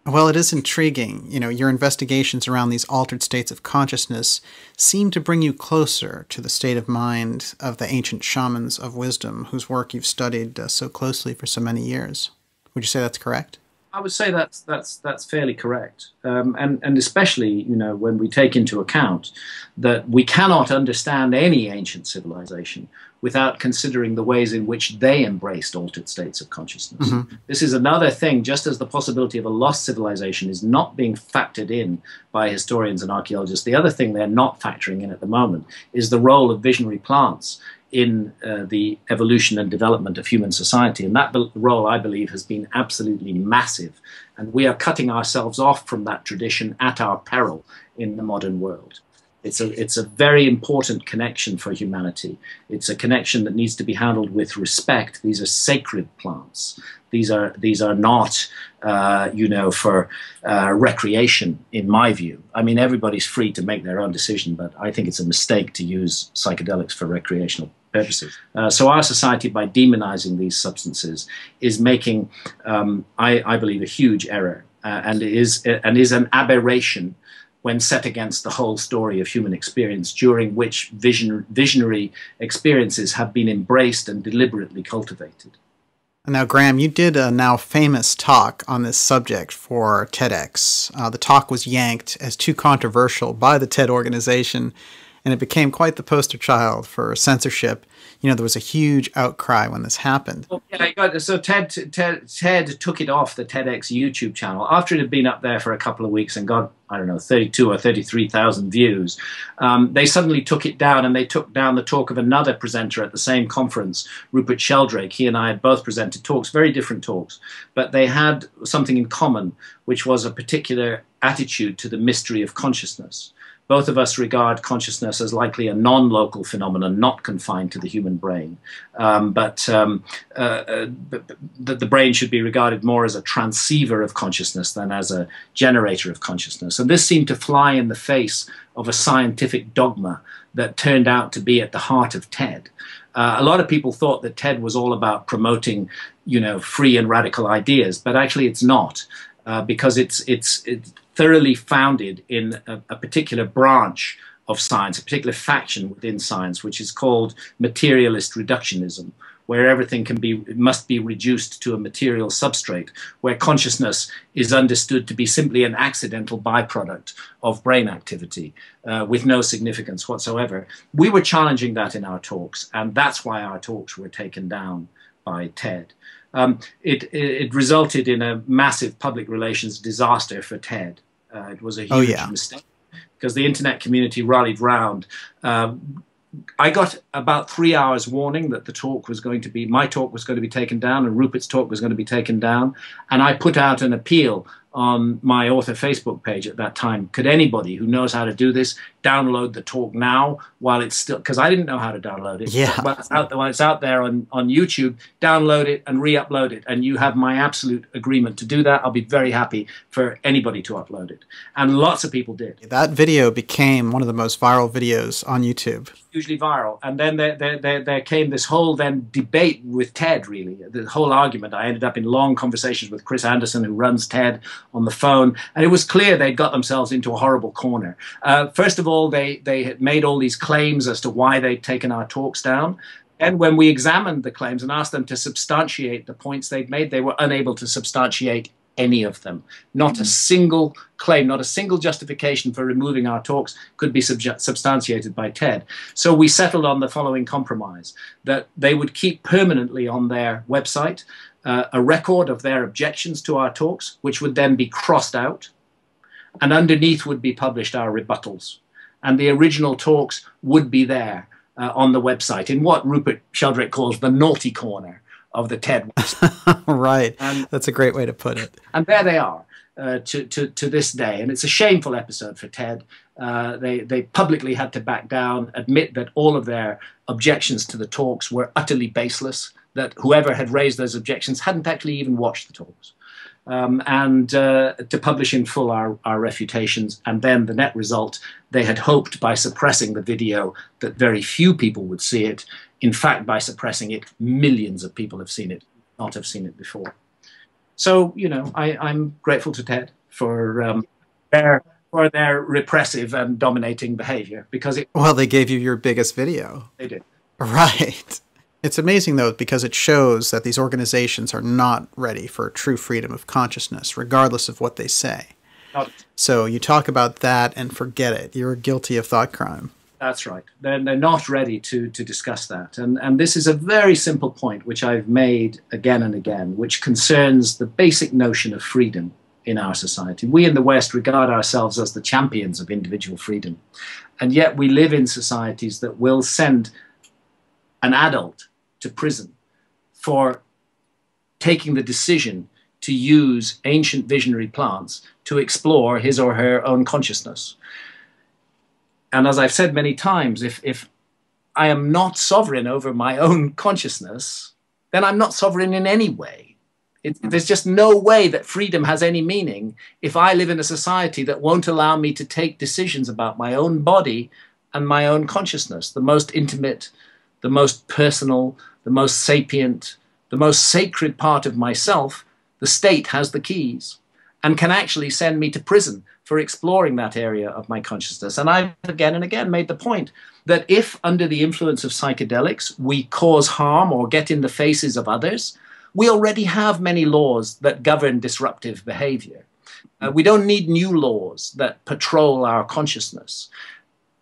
Well, it is intriguing. Your investigations around these altered states of consciousness seem to bring you closer to the state of mind of the ancient shamans of wisdom, whose work you've studied so closely for so many years. Would you say that's correct? I would say that's fairly correct, and especially when we take into account that we cannot understand any ancient civilization without considering the ways in which they embraced altered states of consciousness. This is another thing. Just as the possibility of a lost civilization is not being factored in by historians and archaeologists, the other thing they're not factoring in at the moment is the role of visionary plants in the evolution and development of human society. And that role, I believe, has been absolutely massive. And we are cutting ourselves off from that tradition at our peril in the modern world. It's a very important connection for humanity. It's a connection that needs to be handled with respect. These are sacred plants. These are not, for recreation, in my view. I mean, everybody's free to make their own decision, but I think it's a mistake to use psychedelics for recreational purposes. So our society, by demonizing these substances, is making, I believe, a huge error, and is an aberration when set against the whole story of human experience, during which visionary experiences have been embraced and deliberately cultivated. Now, Graham, you did a now famous talk on this subject for TEDx. The talk was yanked as too controversial by the TED organization, and it became quite the poster child for censorship. There was a huge outcry when this happened. Well, yeah, so TED took it off the TEDx YouTube channel after it had been up there for a couple of weeks and got, 32 or 33,000 views. They suddenly took it down, and they took down the talk of another presenter at the same conference, Rupert Sheldrake. He and I had both presented talks, very different talks, but they had something in common, which was a particular attitude to the mystery of consciousness. both of us regard consciousness as likely a non-local phenomenon, not confined to the human brain, but the brain should be regarded more as a transceiver of consciousness than as a generator of consciousness. And this seemed to fly in the face of a scientific dogma that turned out to be at the heart of TED. A lot of people thought that TED was all about promoting, free and radical ideas, but actually it's not, because it's thoroughly founded in a particular branch of science, a particular faction within science, which is called materialist reductionism, where everything must be reduced to a material substrate, where consciousness is understood to be simply an accidental byproduct of brain activity with no significance whatsoever. We were challenging that in our talks, and that's why our talks were taken down by TED. It resulted in a massive public relations disaster for TED. It was a huge mistake, because the internet community rallied round. I got about 3 hours warning that my talk was going to be taken down, and Rupert's talk was going to be taken down. And I put out an appeal on my author Facebook page at that time. Could anybody who knows how to do this download the talk now while it's still, because I didn't know how to download it. Yeah. While it's out there on YouTube, download it and re-upload it. And you have my absolute agreement to do that. I'll be very happy for anybody to upload it. And lots of people did. That video became one of the most viral videos on YouTube. Hugely viral. And then there came this whole debate with TED, really. The whole argument. I ended up in long conversations with Chris Anderson, who runs TED, on the phone. And it was clear they'd got themselves into a horrible corner. First of all, they had made all these claims as to why they'd taken our talks down. And when we examined the claims and asked them to substantiate the points they'd made, they were unable to substantiate any of them. Not a single claim, not a single justification for removing our talks could be substantiated by TED. So we settled on the following compromise, that they would keep permanently on their website a record of their objections to our talks, which would then be crossed out, and underneath would be published our rebuttals. And the original talks would be there on the website, in what Rupert Sheldrake calls the naughty corner of the TED website. Right. That's a great way to put it. And there they are to this day. And it's a shameful episode for TED. They publicly had to back down, admit that all of their objections to the talks were utterly baseless, that whoever had raised those objections hadn't actually even watched the talks. And to publish in full our refutations. And then the net result, they had hoped by suppressing the video that very few people would see it. In fact, by suppressing it, millions of people have seen it, not have seen it before. So, I'm grateful to TED for their repressive and dominating behavior, because well, they gave you your biggest video. They did. Right. It's amazing, though, because it shows that these organizations are not ready for true freedom of consciousness, regardless of what they say. So you talk about that and forget it. You're guilty of thought crime. That's right. They're not ready to discuss that. And this is a very simple point, which I've made again and again, which concerns the basic notion of freedom in our society. We in the West regard ourselves as the champions of individual freedom. And yet we live in societies that will send an adult to prison for taking the decision to use ancient visionary plants to explore his or her own consciousness. And as I've said many times, if I am not sovereign over my own consciousness, then I'm not sovereign in any way. There's just no way that freedom has any meaning if I live in a society that won't allow me to take decisions about my own body and my own consciousness, the most intimate, the most personal, the most sapient, the most sacred part of myself. The state has the keys and can actually send me to prison for exploring that area of my consciousness. And I've again and again made the point that if under the influence of psychedelics we cause harm or get in the faces of others, we already have many laws that govern disruptive behavior. We don't need new laws that patrol our consciousness.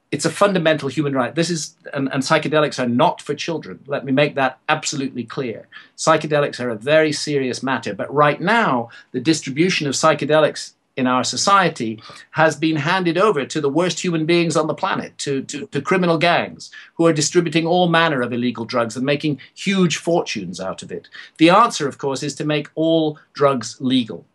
It's a fundamental human right. This is, and psychedelics are not for children. Let me make that absolutely clear. Psychedelics are a very serious matter, but right now, the distribution of psychedelics in our society has been handed over to the worst human beings on the planet, to criminal gangs who are distributing all manner of illegal drugs and making huge fortunes out of it. The answer, of course, is to make all drugs legal.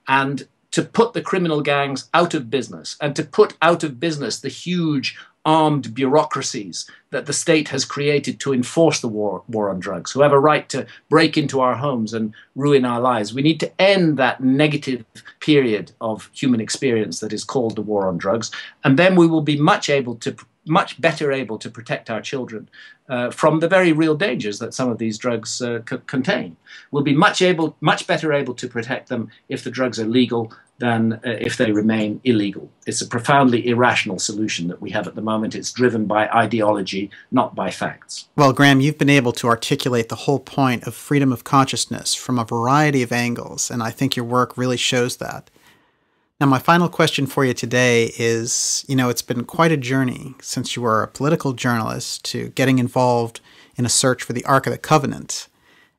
And to put the criminal gangs out of business and to put out of business the huge armed bureaucracies that the state has created to enforce the war on drugs, who have a right to break into our homes and ruin our lives. We need to end that negative period of human experience that is called the war on drugs, and then we will be much better able to protect our children from the very real dangers that some of these drugs contain. We'll be much better able to protect them if the drugs are legal than if they remain illegal. It's a profoundly irrational solution that we have at the moment. It's driven by ideology, not by facts. Well, Graham, you've been able to articulate the whole point of freedom of consciousness from a variety of angles, and I think your work really shows that. Now, my final question for you today is, it's been quite a journey since you were a political journalist to getting involved in a search for the Ark of the Covenant,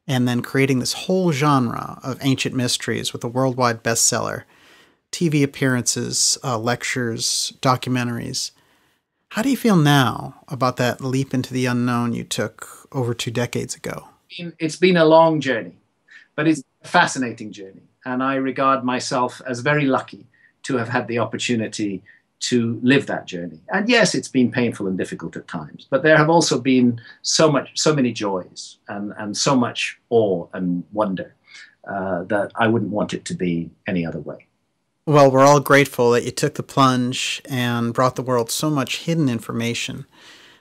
and then creating this whole genre of ancient mysteries with a worldwide bestseller, TV appearances, lectures, documentaries. How do you feel now about that leap into the unknown you took over 2 decades ago? It's been a long journey, but it's a fascinating journey. And I regard myself as very lucky to have had the opportunity to live that journey. And yes, it's been painful and difficult at times, but there have also been so many joys and so much awe and wonder that I wouldn't want it to be any other way. Well, we're all grateful that you took the plunge and brought the world so much hidden information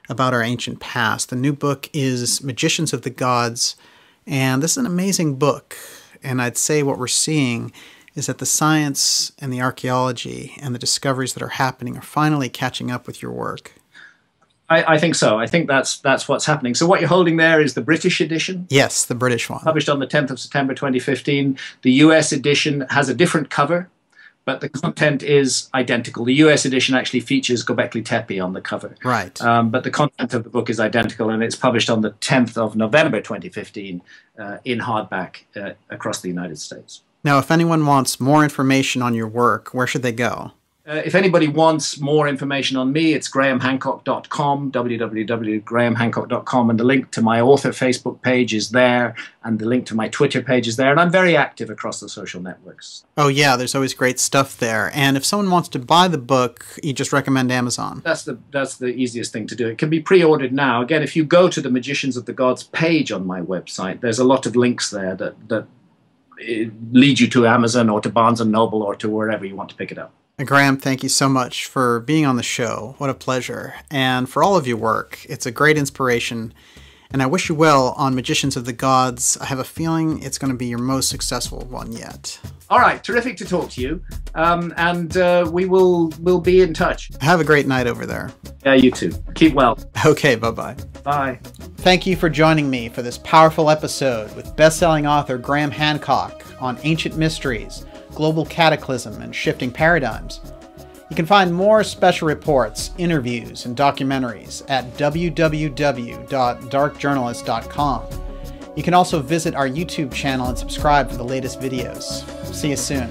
about our ancient past. The new book is Magicians of the Gods, and this is an amazing book. And I'd say what we're seeing is that the science and the archaeology and the discoveries that are happening are finally catching up with your work. I think so. I think that's what's happening. So what you're holding there is the British edition? Yes, the British one. Published on the 10th of September 2015. The US edition has a different cover, but the content is identical. The US edition actually features Göbekli Tepe on the cover. Right. But the content of the book is identical, and it's published on the 10th of November 2015 in hardback across the United States. Now, if anyone wants more information on your work, where should they go? If anybody wants more information on me, it's grahamhancock.com, www.grahamhancock.com, and the link to my author Facebook page is there, and the link to my Twitter page is there, and I'm very active across the social networks. Oh yeah, there's always great stuff there. And if someone wants to buy the book, you just recommend Amazon. That's the easiest thing to do. It can be pre-ordered now. Again, if you go to the Magicians of the Gods page on my website, there's a lot of links there that lead you to Amazon or to Barnes & Noble or to wherever you want to pick it up. Graham, thank you so much for being on the show. What a pleasure. And for all of your work. It's a great inspiration. And I wish you well on Magicians of the Gods. I have a feeling it's going to be your most successful one yet. All right. Terrific to talk to you. We'll be in touch. Have a great night over there. Yeah, you too. Keep well. Okay, bye-bye. Bye. Thank you for joining me for this powerful episode with best-selling author Graham Hancock on ancient mysteries, global cataclysm, and shifting paradigms. You can find more special reports, interviews, and documentaries at www.darkjournalist.com. You can also visit our YouTube channel and subscribe for the latest videos. See you soon.